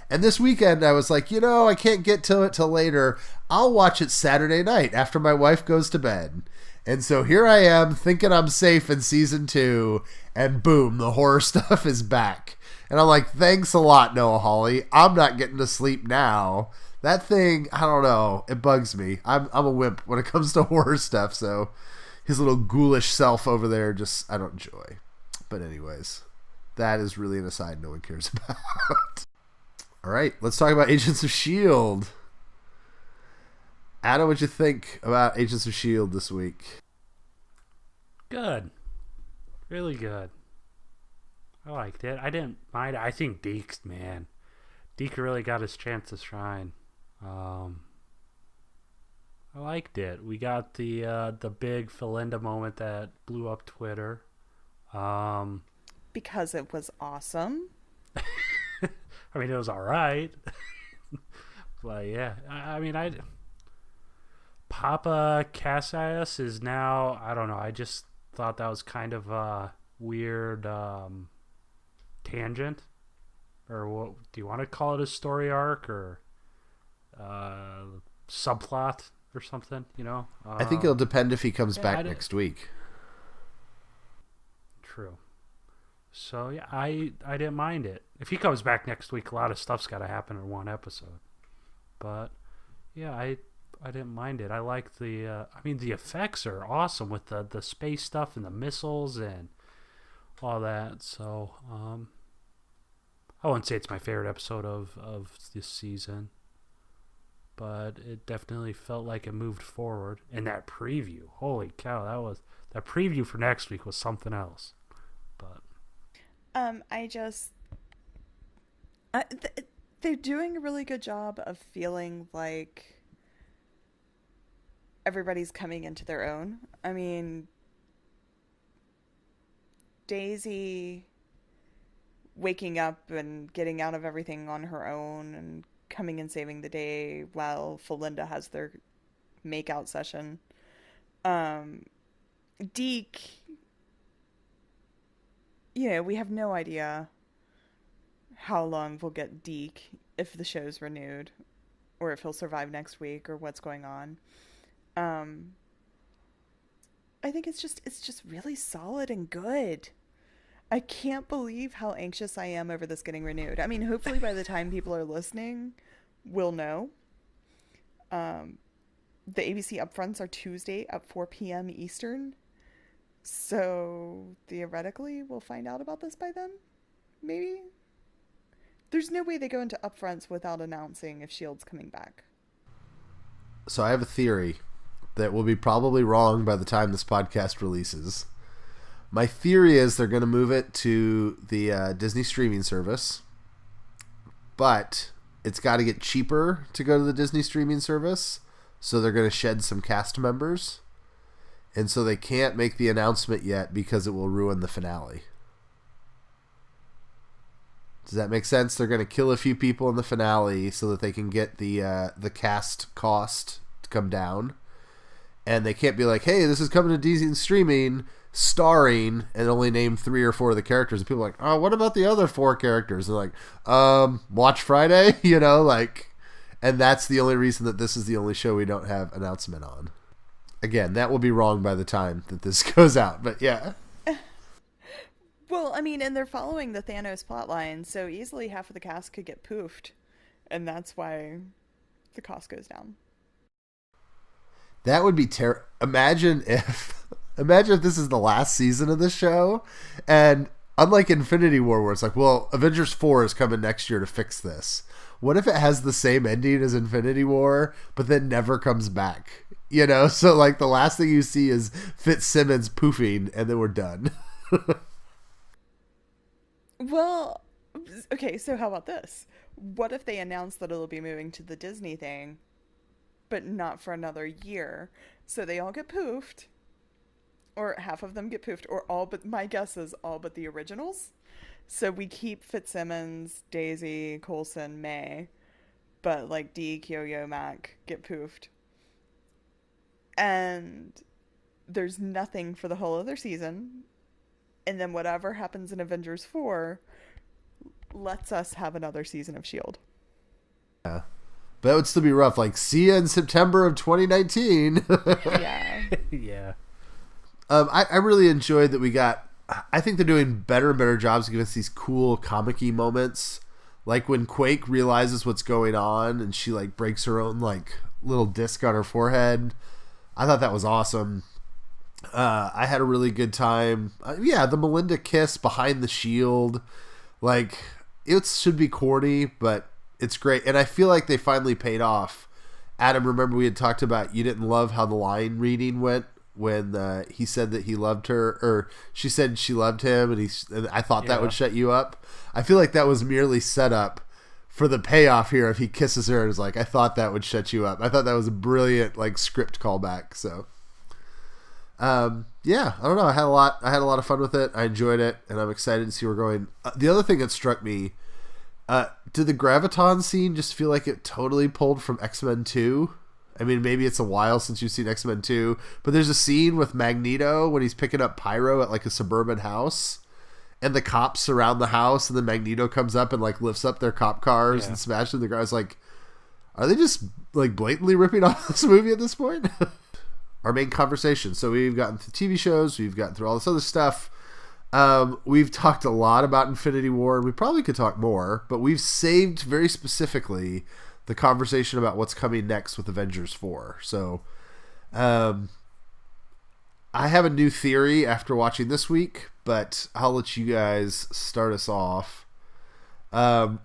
And this weekend I was like, I can't get to it till later. I'll watch it Saturday night after my wife goes to bed. And so here I am thinking I'm safe in season 2, and boom, the horror stuff is back. And I'm like, thanks a lot, Noah Hawley. I'm not getting to sleep now. That thing, I don't know, it bugs me. I'm a wimp when it comes to horror stuff, so his little ghoulish self over there just, I don't enjoy. But anyways, that is really an aside no one cares about. All right, let's talk about Agents of S.H.I.E.L.D. Adam, what'd you think about Agents of S.H.I.E.L.D. this week? Good. Really good. I liked it. I didn't mind it. I think Deke really got his chance to shine. I liked it. We got the big Felinda moment that blew up Twitter. Because it was awesome. I mean, it was all right. But yeah, Papa Cassius is now, I don't know, I just thought that was kind of a weird tangent. Or what do you want to call it, a story arc or subplot or something, I think it'll depend if he comes back next week. True. So yeah, I didn't mind it. If he comes back next week, a lot of stuff's got to happen in one episode. But yeah, I didn't mind it. I like the the effects are awesome with the space stuff and the missiles and all that. So I wouldn't say it's my favorite episode of this season, but it definitely felt like it moved forward. And that preview, holy cow, that preview for next week was something else. But they're doing a really good job of feeling like everybody's coming into their own. I mean, Daisy waking up and getting out of everything on her own and coming and saving the day while Felinda has their makeout session. Deke, we have no idea how long we'll get Deke if the show's renewed, or if he'll survive next week, or what's going on. I think it's just really solid and good. I can't believe how anxious I am over this getting renewed. I mean, hopefully by the time people are listening, we'll know. The ABC upfronts are Tuesday at 4 p.m. Eastern. So theoretically, we'll find out about this by then. Maybe. There's no way they go into upfronts without announcing if S.H.I.E.L.D's coming back. So I have a theory that will be probably wrong by the time this podcast releases. My theory is they're going to move it to the Disney streaming service, but it's got to get cheaper to go to the Disney streaming service, so they're going to shed some cast members, and so they can't make the announcement yet because it will ruin the finale. Does that make sense? They're going to kill a few people in the finale so that they can get the cast cost to come down, and they can't be like, hey, this is coming to Disney streaming, starring, and only name 3 or 4 of the characters, and people are like, oh, what about the other 4 characters? And they're like, watch Friday, and that's the only reason that this is the only show we don't have announcement on. Again, that will be wrong by the time that this goes out, but yeah. Well, I mean, and they're following the Thanos plotline, so easily half of the cast could get poofed, and that's why the cost goes down. That would be terrible. Imagine if this is the last season of the show, and unlike Infinity War, where it's like, well, Avengers 4 is coming next year to fix this. What if it has the same ending as Infinity War, but then never comes back? So like the last thing you see is Fitzsimmons poofing, and then we're done. Well, okay, so how about this? What if they announce that it'll be moving to the Disney thing, but not for another year? So they all get poofed, or half of them get poofed, or all but, my guess is all but the originals. So we keep Fitzsimmons, Daisy, Coulson, May, but like Deke, Yo-Yo, Mac get poofed. And there's nothing for the whole other season. And then whatever happens in Avengers 4 lets us have another season of S.H.I.E.L.D. Yeah. But that would still be rough. Like, see you in September of 2019. Yeah. Yeah. I really enjoyed that we got... I think they're doing better and better jobs giving us these cool comic-y moments. Like when Quake realizes what's going on and she, like, breaks her own, like, little disc on her forehead. I thought that was awesome. I had a really good time. The Melinda kiss behind the shield. Like, it should be corny, but it's great. And I feel like they finally paid off. Adam, remember we had talked about you didn't love how the line reading went when he said that he loved her, or she said she loved him, and I thought that would shut you up. I feel like that was merely set up for the payoff here if he kisses her and is like, I thought that would shut you up. I thought that was a brilliant, like, script callback, so... I don't know. I had a lot of fun with it. I enjoyed it, and I'm excited to see where we're going. The other thing that struck me, did the Graviton scene just feel like it totally pulled from X-Men 2? I mean, maybe it's a while since you've seen X-Men 2, but there's a scene with Magneto when he's picking up Pyro at like a suburban house, and the cops surround the house, and then Magneto comes up and like lifts up their cop cars and smashes them. The guy's like, are they just like blatantly ripping off this movie at this point? Our main conversation. So we've gotten through TV shows, we've gotten through all this other stuff. We've talked a lot about Infinity War, and we probably could talk more, but we've saved very specifically the conversation about what's coming next with Avengers 4. So I I have a new theory after watching this week, but I'll let you guys start us off.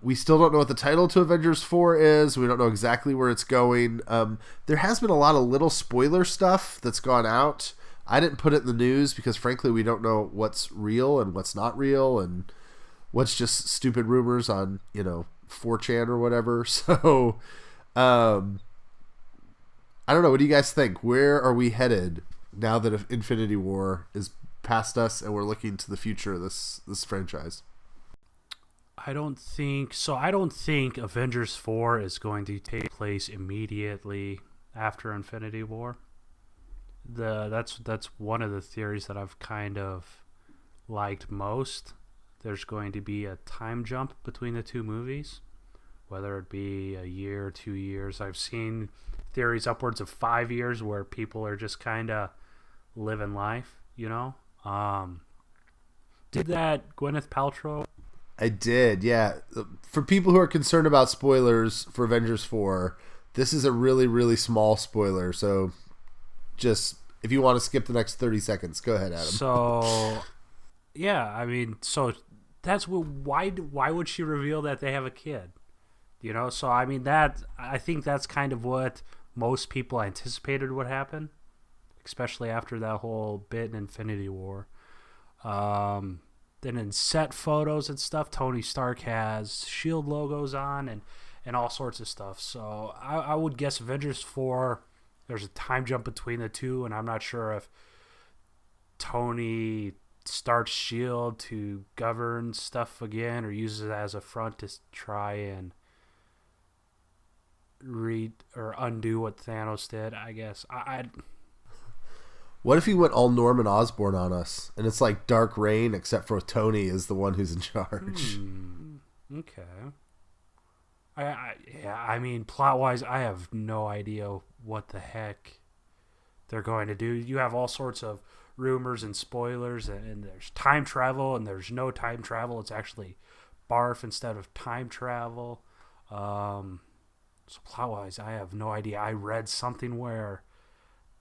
We still don't know what the title to Avengers 4 is. We don't know exactly where it's going. There has been a lot of little spoiler stuff that's gone out. I didn't put it in the news because, frankly, we don't know what's real and what's not real and what's just stupid rumors on, 4chan or whatever. So, I don't know. What do you guys think? Where are we headed now that Infinity War is past us and we're looking to the future of this franchise? I don't think Avengers 4 is going to take place immediately after Infinity War. That's one of the theories that I've kind of liked most. There's going to be a time jump between the two movies, whether it be a year, 2 years. I've seen theories upwards of 5 years where people are just kind of living life, Did that Gwyneth Paltrow? I did, yeah. For people who are concerned about spoilers for Avengers 4, this is a really, really small spoiler. So just, if you want to skip the next 30 seconds, go ahead, Adam. So, yeah, so that's why would she reveal that they have a kid? So I think that's kind of what most people anticipated would happen, especially after that whole bit in Infinity War. Then in set photos and stuff, Tony Stark has S.H.I.E.L.D. logos on and all sorts of stuff. So I would guess Avengers 4, there's a time jump between the two, and I'm not sure if Tony starts S.H.I.E.L.D. to govern stuff again or uses it as a front to try and undo what Thanos did, I guess. What if he went all Norman Osborn on us, and it's like Dark Reign, except for Tony is the one who's in charge? Okay. Plot-wise, I have no idea what the heck they're going to do. You have all sorts of rumors and spoilers, and there's time travel, and there's no time travel. It's actually barf instead of time travel. So plot-wise, I have no idea. I read something where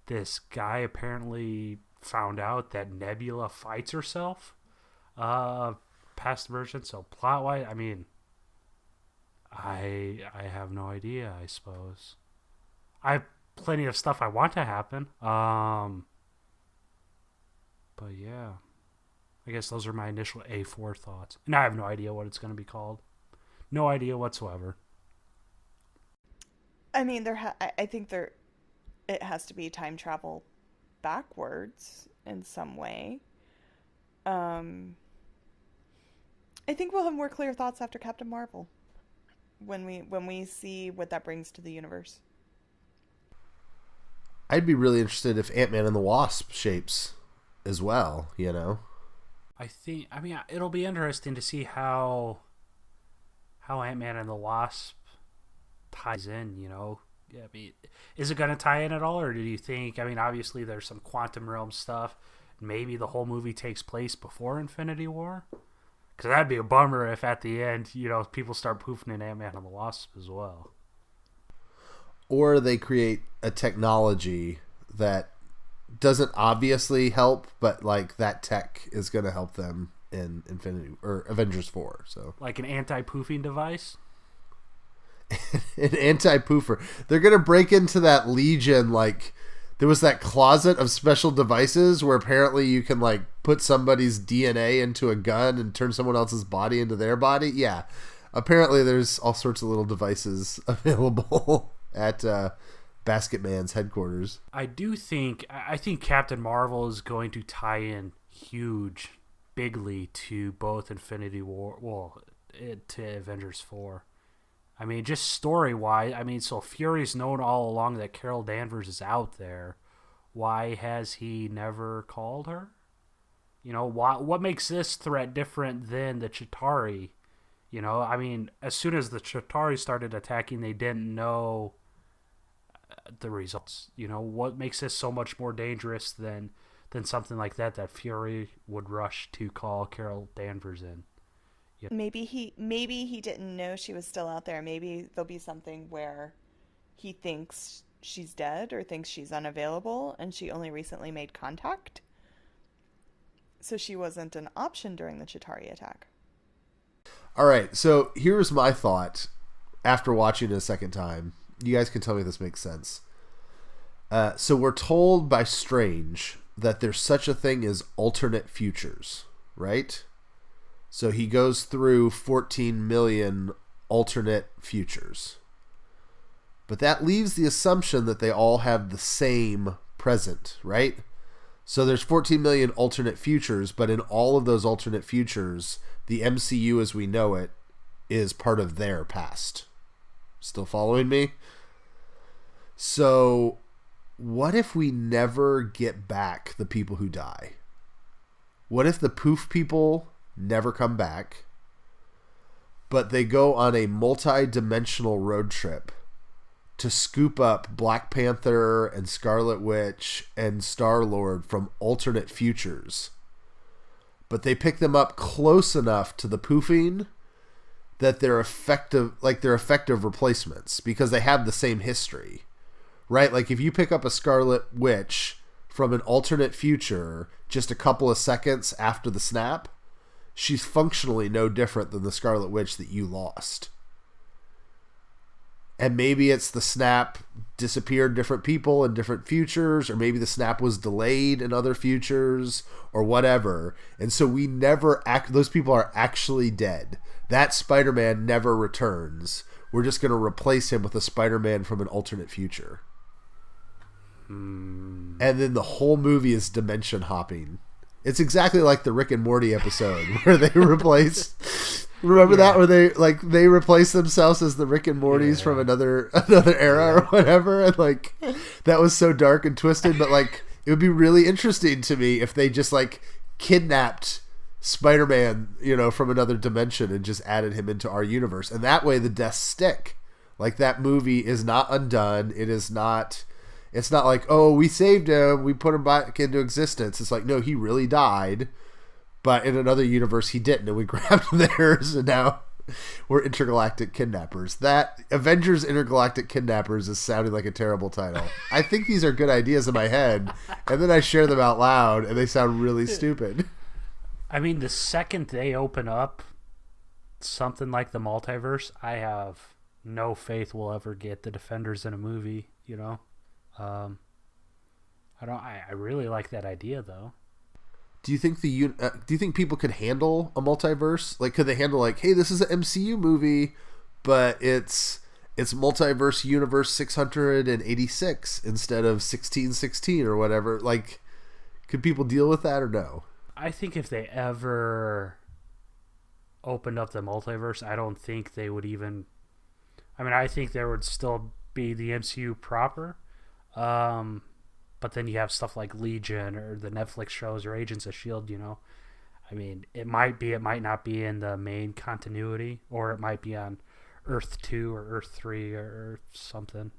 this guy apparently found out that Nebula fights herself past version. So plot-wise, I have no idea, I suppose. I have plenty of stuff I want to happen. But yeah. I guess those are my initial A4 thoughts. And I have no idea what it's going to be called. No idea whatsoever. I think it has to be time travel backwards in some way. I think we'll have more clear thoughts after Captain Marvel when we see what that brings to the universe. I'd be really interested if Ant-Man and the Wasp shapes as well, I think it'll be interesting to see how Ant-Man and the Wasp ties in, is it going to tie in at all, or do you think, obviously there's some quantum realm stuff, maybe the whole movie takes place before Infinity War? Because that'd be a bummer if at the end, people start poofing in Ant-Man and the Wasp as well. Or they create a technology that doesn't obviously help, but like that tech is going to help them in Infinity or Avengers 4. So like an anti-poofing device? An anti-poofer. They're going to break into that Legion, like there was that closet of special devices where apparently you can like put somebody's DNA into a gun and turn someone else's body into their body. Yeah. Apparently there's all sorts of little devices available at Basket Man's headquarters. I think Captain Marvel is going to tie in bigly to both Infinity War, to Avengers 4. Just story-wise, so Fury's known all along that Carol Danvers is out there. Why has he never called her? What makes this threat different than the Chitauri? As soon as the Chitauri started attacking, they didn't know the results. What makes this so much more dangerous than something like that Fury would rush to call Carol Danvers in? Maybe he didn't know she was still out there. Maybe there'll be something where he thinks she's dead or thinks she's unavailable, and she only recently made contact. So she wasn't an option during the Chitauri attack. All right, so here's my thought after watching it a second time. You guys can tell me if this makes sense. So we're told by Strange that there's such a thing as alternate futures, right? So he goes through 14 million alternate futures. But that leaves the assumption that they all have the same present, right? So there's 14 million alternate futures, but in all of those alternate futures, the MCU as we know it is part of their past. Still following me? So what if we never get back the people who die? What if the poof people never come back, but they go on a multi-dimensional road trip to scoop up Black Panther and Scarlet Witch and Star-Lord from alternate futures, but they pick them up close enough to the poofing that they're effective replacements because they have the same history, right? Like if you pick up a Scarlet Witch from an alternate future just a couple of seconds after the snap, she's functionally no different than the Scarlet Witch that you lost. And maybe it's the snap disappeared different people in different futures, or maybe the snap was delayed in other futures, or whatever. And so we never those people are actually dead. That Spider-Man never returns. We're just going to replace him with a Spider-Man from an alternate future. And then the whole movie is dimension hopping. It's exactly like the Rick and Morty episode where they replace. Remember that where they replace themselves as the Rick and Mortys from another era or whatever, and like that was so dark and twisted. But like it would be really interesting to me if they just like kidnapped Spider-Man, from another dimension and just added him into our universe, and that way the deaths stick. Like that movie is not undone. It is not. It's not like, oh, we saved him, we put him back into existence. It's like, no, he really died, but in another universe he didn't, and we grabbed theirs, and now we're intergalactic kidnappers. That Avengers Intergalactic Kidnappers is sounding like a terrible title. I think these are good ideas in my head, and then I share them out loud, and they sound really stupid. I mean, the second they open up something like the multiverse, I have no faith we'll ever get the Defenders in a movie, I really like that idea though. Do you think people could handle a multiverse? Like, could they handle like, hey, this is an MCU movie, but it's multiverse universe 686 instead of 1616 or whatever? Like, could people deal with that or no? I think if they ever opened up the multiverse, I don't think they would even. I mean, I think there would still be the MCU proper. But then you have stuff like Legion or the Netflix shows or Agents of S.H.I.E.L.D., I mean, it might not be in the main continuity, or it might be on Earth 2 or Earth 3 or something,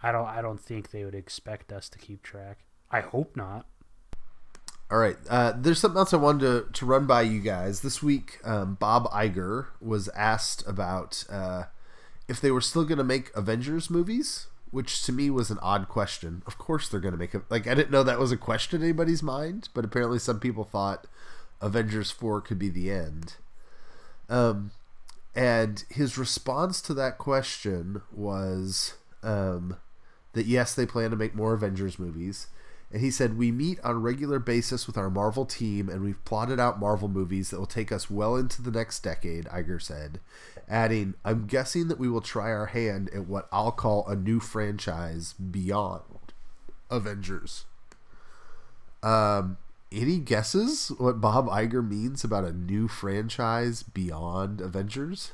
I don't think they would expect us to keep track. I hope not. All right. There's something else I wanted to run by you guys. This week, Bob Iger was asked about if they were still going to make Avengers movies, which to me was an odd question. Of course they're going to make it. Like, I didn't know that was a question in anybody's mind, but apparently some people thought Avengers 4 could be the end. And his response to that question was that yes, they plan to make more Avengers movies. And he said, we meet on a regular basis with our Marvel team, and we've plotted out Marvel movies that will take us well into the next decade, Iger said, adding, I'm guessing that we will try our hand at what I'll call a new franchise beyond Avengers. Any guesses what Bob Iger means about a new franchise beyond Avengers?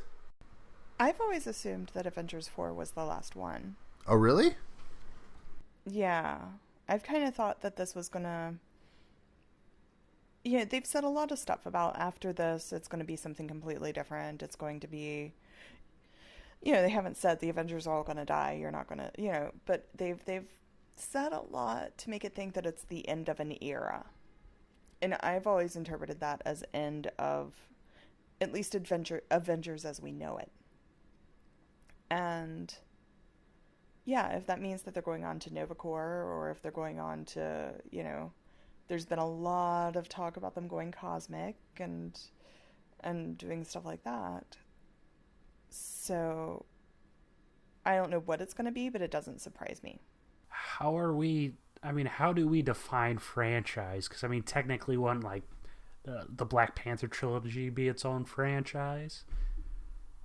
I've always assumed that Avengers 4 was the last one. Oh, really? Yeah. I've kind of thought that this was gonna... Yeah, they've said a lot of stuff about after this, it's going to be something completely different. It's going to be... they haven't said the Avengers are all going to die. You're not going to... but they've said a lot to make it think that it's the end of an era. And I've always interpreted that as end of at least Avengers as we know it. And Yeah, if that means that they're going on to Novacore, or if they're going on to, there's been a lot of talk about them going cosmic and doing stuff like that. So I don't know what it's going to be, but it doesn't surprise me. How do we define franchise? Because, technically wouldn't, like, the Black Panther trilogy be its own franchise?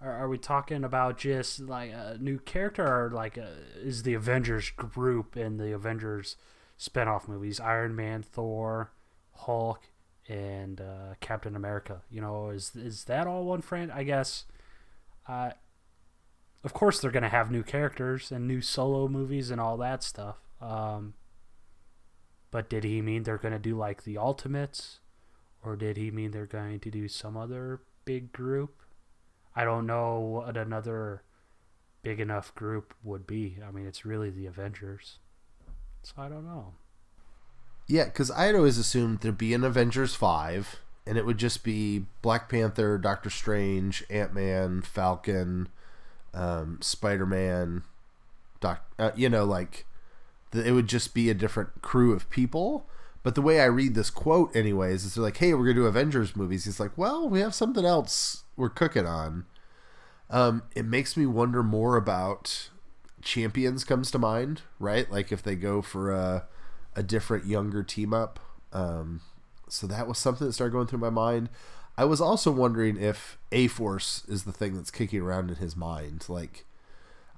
Are we talking about just, like, a new character, or, like, is the Avengers group in the Avengers spinoff movies, Iron Man, Thor, Hulk, and Captain America? Is that all one franchise? I guess, of course they're going to have new characters and new solo movies and all that stuff. But did he mean they're going to do, like, the Ultimates? Or did he mean they're going to do some other big group? I don't know what another big enough group would be. It's really the Avengers. So I don't know. Yeah, because I had always assumed there'd be an Avengers 5, and it would just be Black Panther, Doctor Strange, Ant-Man, Falcon, Spider-Man, it would just be a different crew of people. But the way I read this quote anyways is they're like, hey, we're going to do Avengers movies. He's like, well, we have something else we're cooking on. It makes me wonder more about Champions comes to mind, right? Like if they go for a different younger team up. So that was something that started going through my mind. I was also wondering if A-Force is the thing that's kicking around in his mind. Like,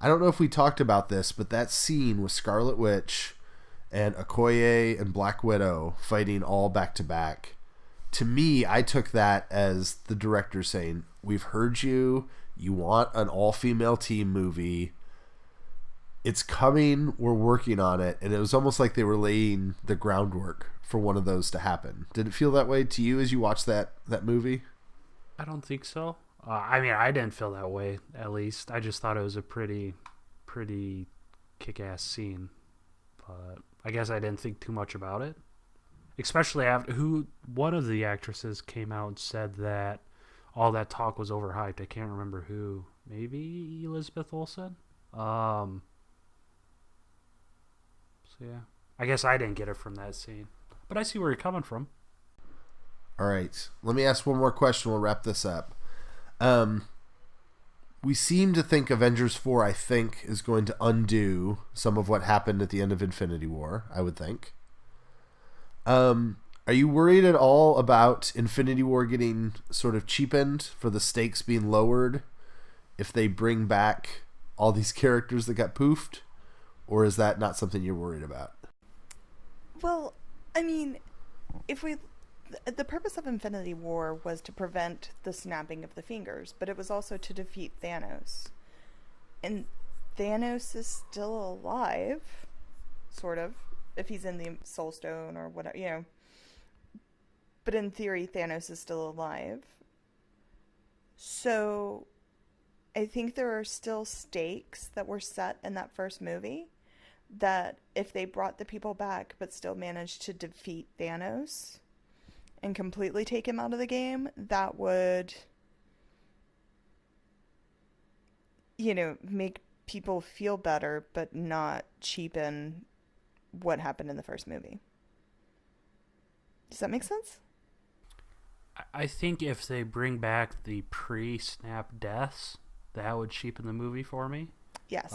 I don't know if we talked about this, but that scene with Scarlet Witch and Okoye and Black Widow fighting all back to back. To me, I took that as the director saying, we've heard you. You want an all-female team movie. It's coming. We're working on it. And it was almost like they were laying the groundwork for one of those to happen. Did it feel that way to you as you watched that movie? I don't think so. I didn't feel that way, at least. I just thought it was a pretty kick-ass scene. But I guess I didn't think too much about it. Especially after one of the actresses came out and said that all that talk was overhyped. I can't remember who. Maybe Elizabeth Olsen? So yeah. I guess I didn't get it from that scene. But I see where you're coming from. All right. Let me ask one more question. We'll wrap this up. We seem to think Avengers 4, I think, is going to undo some of what happened at the end of Infinity War, I would think. Are you worried at all about Infinity War getting sort of cheapened for the stakes being lowered if they bring back all these characters that got poofed? Or is that not something you're worried about? Well, the purpose of Infinity War was to prevent the snapping of the fingers, but it was also to defeat Thanos. And Thanos is still alive, sort of, if he's in the Soul Stone or whatever, But in theory, Thanos is still alive. So I think there are still stakes that were set in that first movie that if they brought the people back but still managed to defeat Thanos and completely take him out of the game, that would, make people feel better but not cheapen what happened in the first movie. Does that make sense? I think if they bring back the pre-snap deaths, that would cheapen the movie for me. Yes.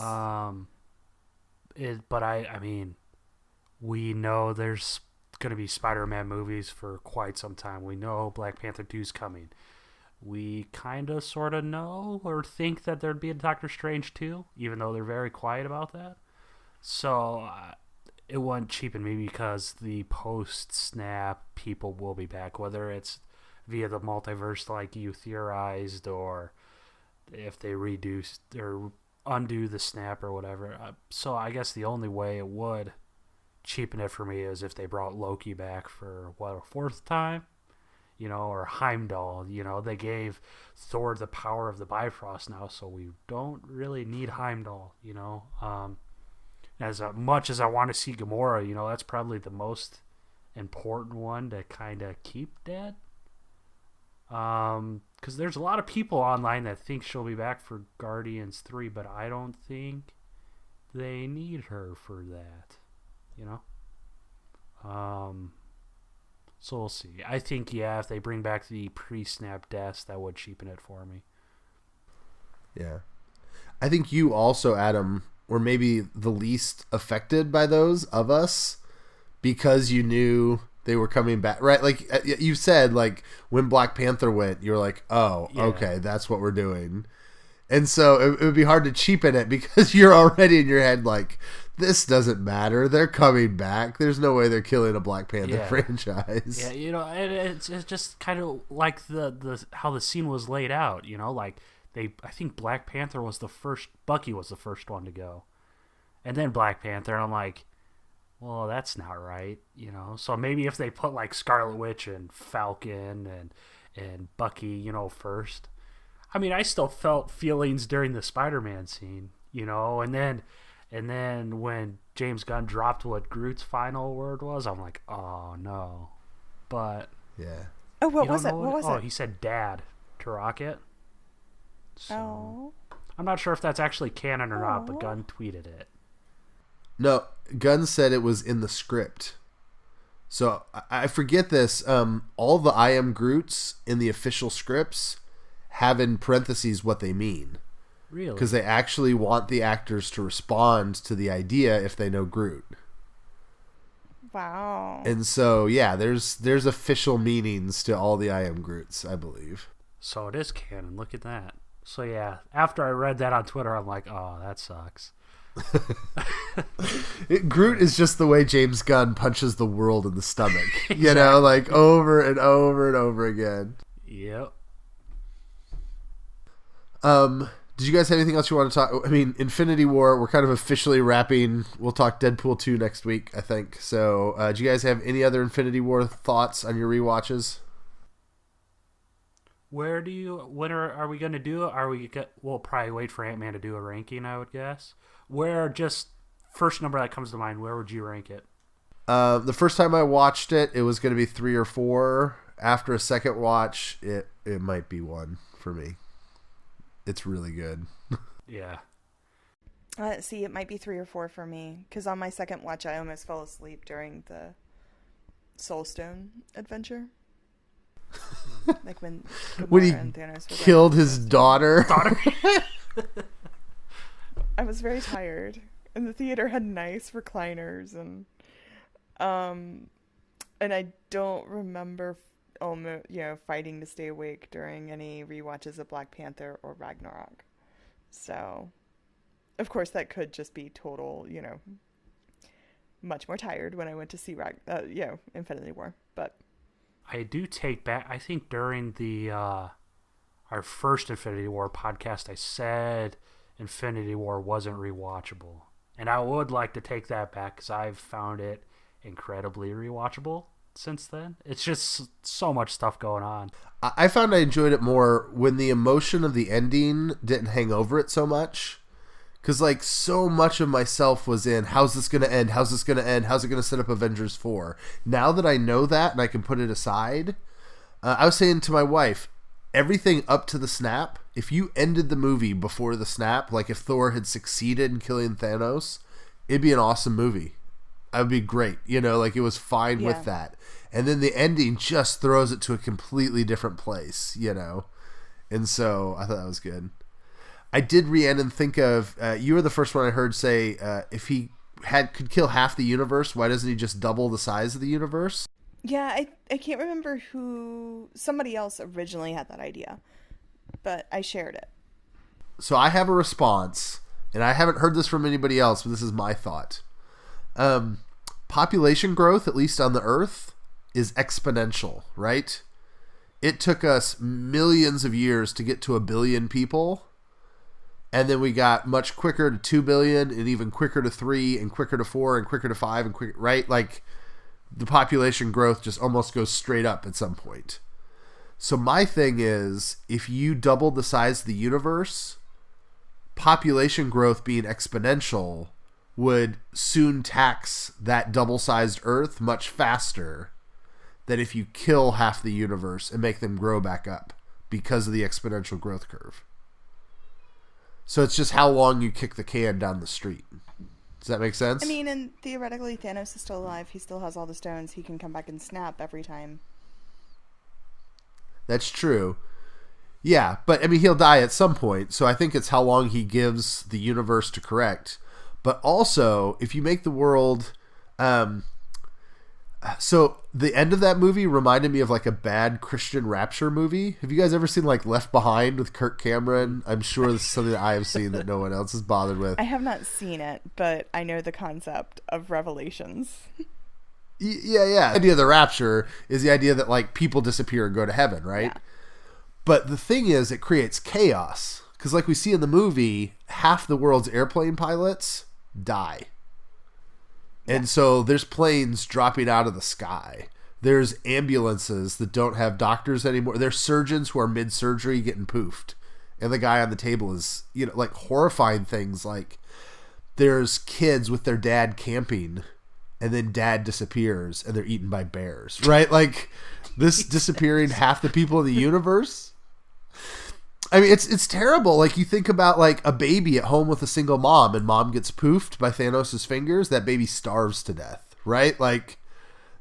We know there's going to be Spider-Man movies for quite some time. We know Black Panther 2 is coming. We kind of sort of know or think that there'd be a Doctor Strange 2, even though they're very quiet about that. So it wouldn't cheapen me because the post-snap people will be back, whether it's via the multiverse like you theorized or if they reduce or undo the snap or whatever. So I guess the only way it would cheapen it for me is if they brought Loki back for, a fourth time? Or Heimdall. They gave Thor the power of the Bifrost now, so we don't really need Heimdall, As much as I want to see Gamora, that's probably the most important one to kind of keep dead. Because there's a lot of people online that think she'll be back for Guardians 3, but I don't think they need her for that, you know? So we'll see. I think, if they bring back the pre-snap deaths, that would cheapen it for me. Yeah. I think you also, Adam, were maybe the least affected by those of us because you knew they were coming back, right? Like you said, like when Black Panther went, you were like, oh, okay, that's what we're doing. And so it would be hard to cheapen it because you're already in your head like, this doesn't matter. They're coming back. There's no way they're killing a Black Panther franchise. Yeah, you know, it's just kind of like the how the scene was laid out, you know, like I think Black Panther was the first, Bucky was the first one to go. And then Black Panther, and I'm like, well, that's not right, you know? So maybe if they put like Scarlet Witch and Falcon and Bucky, you know, first. I mean, I still felt feelings during the Spider-Man scene, you know, and then when James Gunn dropped what Groot's final word was, I'm like, oh no. But yeah. Oh, what was it? What was it? Oh, he said "dad" to Rocket. So I'm not sure if that's actually canon or not, but Gunn tweeted it. No, Gunn said it was in the script. So I forget this. All the I Am Groots in the official scripts have in parentheses what they mean. Really? Because they actually want the actors to respond to the idea if they know Groot. Wow. And so, yeah, there's official meanings to all the I Am Groots, I believe. So it is canon. Look at that. So yeah, after I read that on Twitter, I'm like, oh, that sucks. Groot is just the way James Gunn punches the world in the stomach. Exactly. You know, like over and over and over again. Yep. Did you guys have anything else you want to talk? I mean, Infinity War, we're kind of officially wrapping. We'll talk Deadpool 2 next week, I think. So, do you guys have any other Infinity War thoughts on your rewatches? When are we going to do it? We'll probably wait for Ant-Man to do a ranking, I would guess. Where, just first number that comes to mind, where would you rank it? The first time I watched it, it was going to be 3 or 4. After a second watch, it might be 1 for me. It's really good. Yeah. See, it might be 3 or 4 for me, because on my second watch, I almost fell asleep during the Soul Stone adventure. Like when he and Thanos killed his daughter. I was very tired, and the theater had nice recliners, and I don't remember fighting to stay awake during any rewatches of Black Panther or Ragnarok. So, of course, that could just be total, much more tired when I went to see Infinity War. But I do take back. I think during the our first Infinity War podcast, I said Infinity War wasn't rewatchable, and I would like to take that back because I've found it incredibly rewatchable since then. It's just so much stuff going on. I found I enjoyed it more when the emotion of the ending didn't hang over it so much. Because, like, so much of myself was in, how's this going to end? How's this going to end? How's it going to set up Avengers 4? Now that I know that and I can put it aside, I was saying to my wife, everything up to the snap, if you ended the movie before the snap, like if Thor had succeeded in killing Thanos, it'd be an awesome movie. That would be great. Like it was fine with that. And then the ending just throws it to a completely different place, And so I thought that was good. I did re-end and think of, you were the first one I heard say, if he could kill half the universe, why doesn't he just double the size of the universe? Yeah, I can't remember somebody else originally had that idea, but I shared it. So I have a response, and I haven't heard this from anybody else, but this is my thought. Population growth, at least on the Earth, is exponential, right? It took us millions of years to get to 1 billion people. And then we got much quicker to 2 billion and even quicker to 3 and quicker to 4 and quicker to 5 and quicker, right? Like the population growth just almost goes straight up at some point. So my thing is, if you doubled the size of the universe, population growth being exponential would soon tax that double-sized Earth much faster than if you kill half the universe and make them grow back up because of the exponential growth curve. So it's just how long you kick the can down the street. Does that make sense? I mean, and theoretically, Thanos is still alive. He still has all the stones. He can come back and snap every time. That's true. Yeah, but I mean, he'll die at some point, so I think it's how long he gives the universe to correct. But also, if you make the world... so the end of that movie reminded me of like a bad Christian Rapture movie. Have you guys ever seen like Left Behind with Kirk Cameron? I'm sure this is something that I have seen that no one else is bothered with. I have not seen it, but I know the concept of Revelations. Yeah. The idea of the rapture is the idea that like people disappear and go to heaven, right? Yeah. But the thing is, it creates chaos. Because like we see in the movie, half the world's airplane pilots die. And so there's planes dropping out of the sky. There's ambulances that don't have doctors anymore. There's surgeons who are mid-surgery getting poofed. And the guy on the table is, like horrifying things like there's kids with their dad camping and then dad disappears and they're eaten by bears, right? Like this disappearing half the people in the universe. I mean, it's terrible. Like you think about like a baby at home with a single mom and mom gets poofed by Thanos' fingers, that baby starves to death, right? Like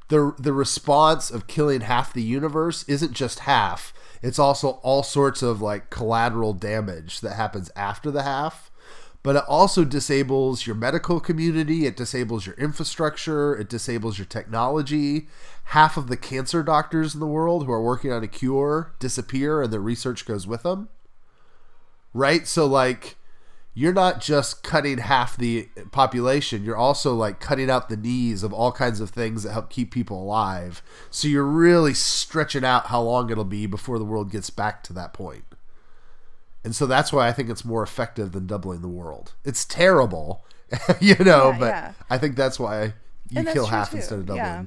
the response of killing half the universe isn't just half. It's also all sorts of like collateral damage that happens after the half. But it also disables your medical community. It disables your infrastructure. It disables your technology. Half of the cancer doctors in the world who are working on a cure disappear and the research goes with them. Right? So like you're not just cutting half the population, you're also like cutting out the knees of all kinds of things that help keep people alive. So you're really stretching out how long it'll be before the world gets back to that point. And so that's why I think it's more effective than doubling the world. It's terrible, but I think that's why you kill half instead of doubling. Yeah.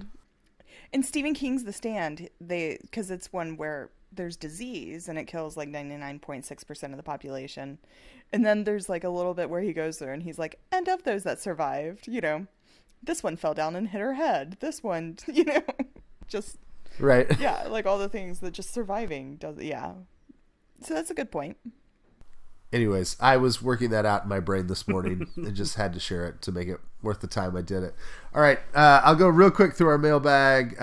In Stephen King's The Stand, because it's one where there's disease and it kills like 99.6% of the population. And then there's like a little bit where he goes there and he's like, and of those that survived, this one fell down and hit her head. This one, just right. Yeah, like all the things that just surviving does. Yeah. So that's a good point. Anyways, I was working that out in my brain this morning and just had to share it to make it worth the time I did it. All right. I'll go real quick through our mailbag.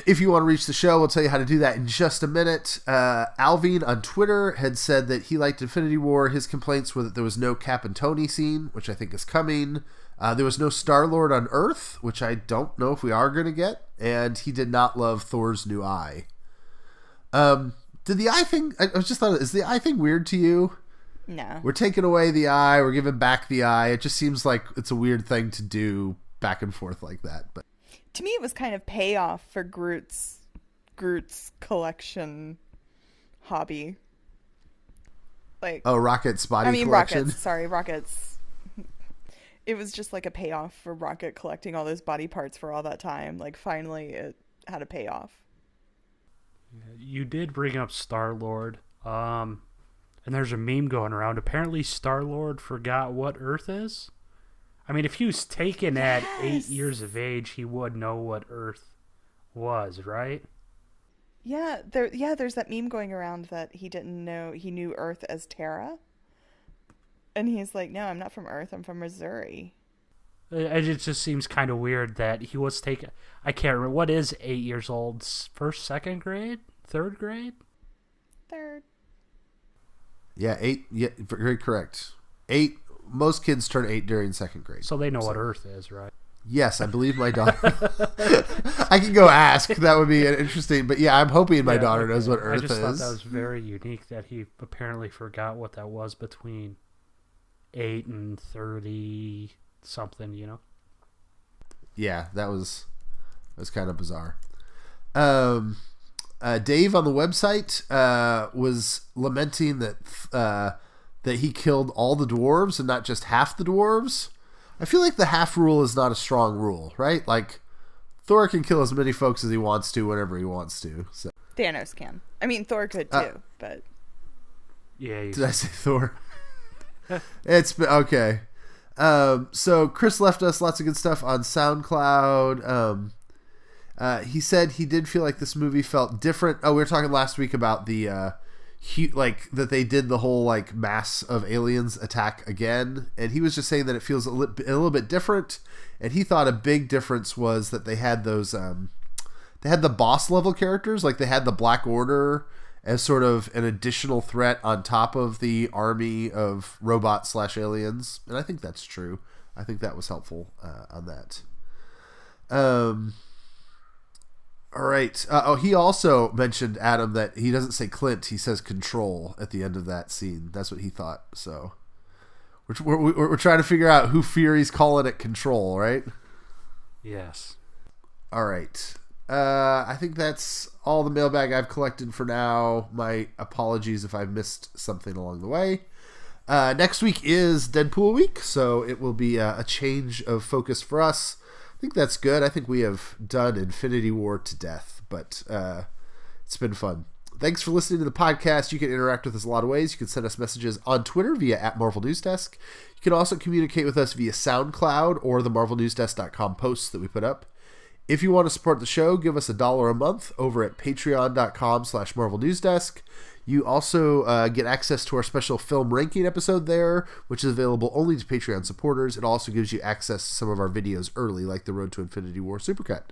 If you want to reach the show, we'll tell you how to do that in just a minute. Alvin on Twitter had said that he liked Infinity War. His complaints were that there was no Cap and Tony scene, which I think is coming. There was no Star-Lord on Earth, which I don't know if we are going to get. And he did not love Thor's new eye. Did the eye thing... I was just thought, is the eye thing weird to you? No. We're taking away the eye. We're giving back the eye. It just seems like it's a weird thing to do back and forth like that. But to me, it was kind of payoff for Groot's collection hobby. Like, Rocket's body collection? Rocket's. It was just like a payoff for Rocket collecting all those body parts for all that time. Like, finally, it had a payoff. You did bring up Star-Lord, and there's a meme going around. Apparently, Star-Lord forgot what Earth is. I mean, if he was taken at 8 years of age, he would know what Earth was, right? Yeah, there's that meme going around that he didn't know. He knew Earth as Terra, and he's like, "No, I'm not from Earth. I'm from Missouri." It just seems kind of weird that he was taken. I can't remember. What is 8 years old? First, second grade? Third grade? Third. Yeah, 8. Yeah, very correct. 8. Most kids turn 8 during second grade. So they know what Earth is, right? Yes, I believe my daughter. I can go ask. That would be interesting. But yeah, I'm hoping my daughter knows what Earth is. I just thought that was very unique that he apparently forgot what that was between 8 and 30... something, Yeah, that was kind of bizarre. Dave on the website was lamenting that he killed all the dwarves and not just half the dwarves. I feel like the half rule is not a strong rule, right? Like Thor can kill as many folks as he wants to whenever he wants to. So. Thanos can. I mean, Thor could too, but yeah. Did I say Thor? It's been okay. So Chris left us lots of good stuff on SoundCloud. He said he did feel like this movie felt different. Oh, we were talking last week about the like that they did the whole like mass of aliens attack again, and he was just saying that it feels a little bit different, and he thought a big difference was that they had those they had the boss level characters, like they had the Black Order as sort of an additional threat on top of the army of robots/aliens, and I think that's true. I think that was helpful on that. All right. He also mentioned, Adam, that he doesn't say Clint, he says Control at the end of that scene. That's what he thought. So we're trying to figure out who Fury's calling it Control, right? Yes. All right. I think that's all the mailbag I've collected for now. My apologies if I've missed something along the way. Next week is Deadpool week, so it will be a change of focus for us. I think that's good. I think we have done Infinity War to death, but it's been fun. Thanks for listening to the podcast. You can interact with us a lot of ways. You can send us messages on Twitter via @MarvelNewsDesk. You can also communicate with us via SoundCloud or the MarvelNewsDesk.com posts that we put up. If you want to support the show, give us $1 a month over at patreon.com/MarvelNewsDesk. You also get access to our special film ranking episode there, which is available only to Patreon supporters. It also gives you access to some of our videos early, like the Road to Infinity War Supercut.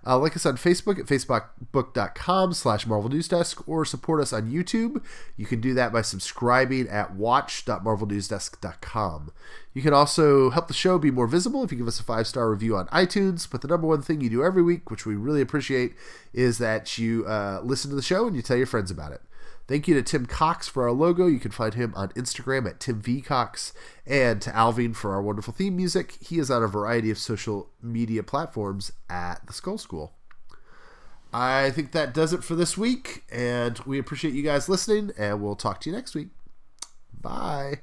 Like us on Facebook at facebook.com/MarvelNewsDesk, or support us on YouTube. You can do that by subscribing at watch.marvelnewsdesk.com. You can also help the show be more visible if you give us a 5-star review on iTunes. But the number one thing you do every week, which we really appreciate, is that you listen to the show and you tell your friends about it. Thank you to Tim Cox for our logo. You can find him on Instagram at TimVCox, and to Alvin for our wonderful theme music. He is on a variety of social media platforms at the Skull School. I think that does it for this week, and we appreciate you guys listening, and we'll talk to you next week. Bye.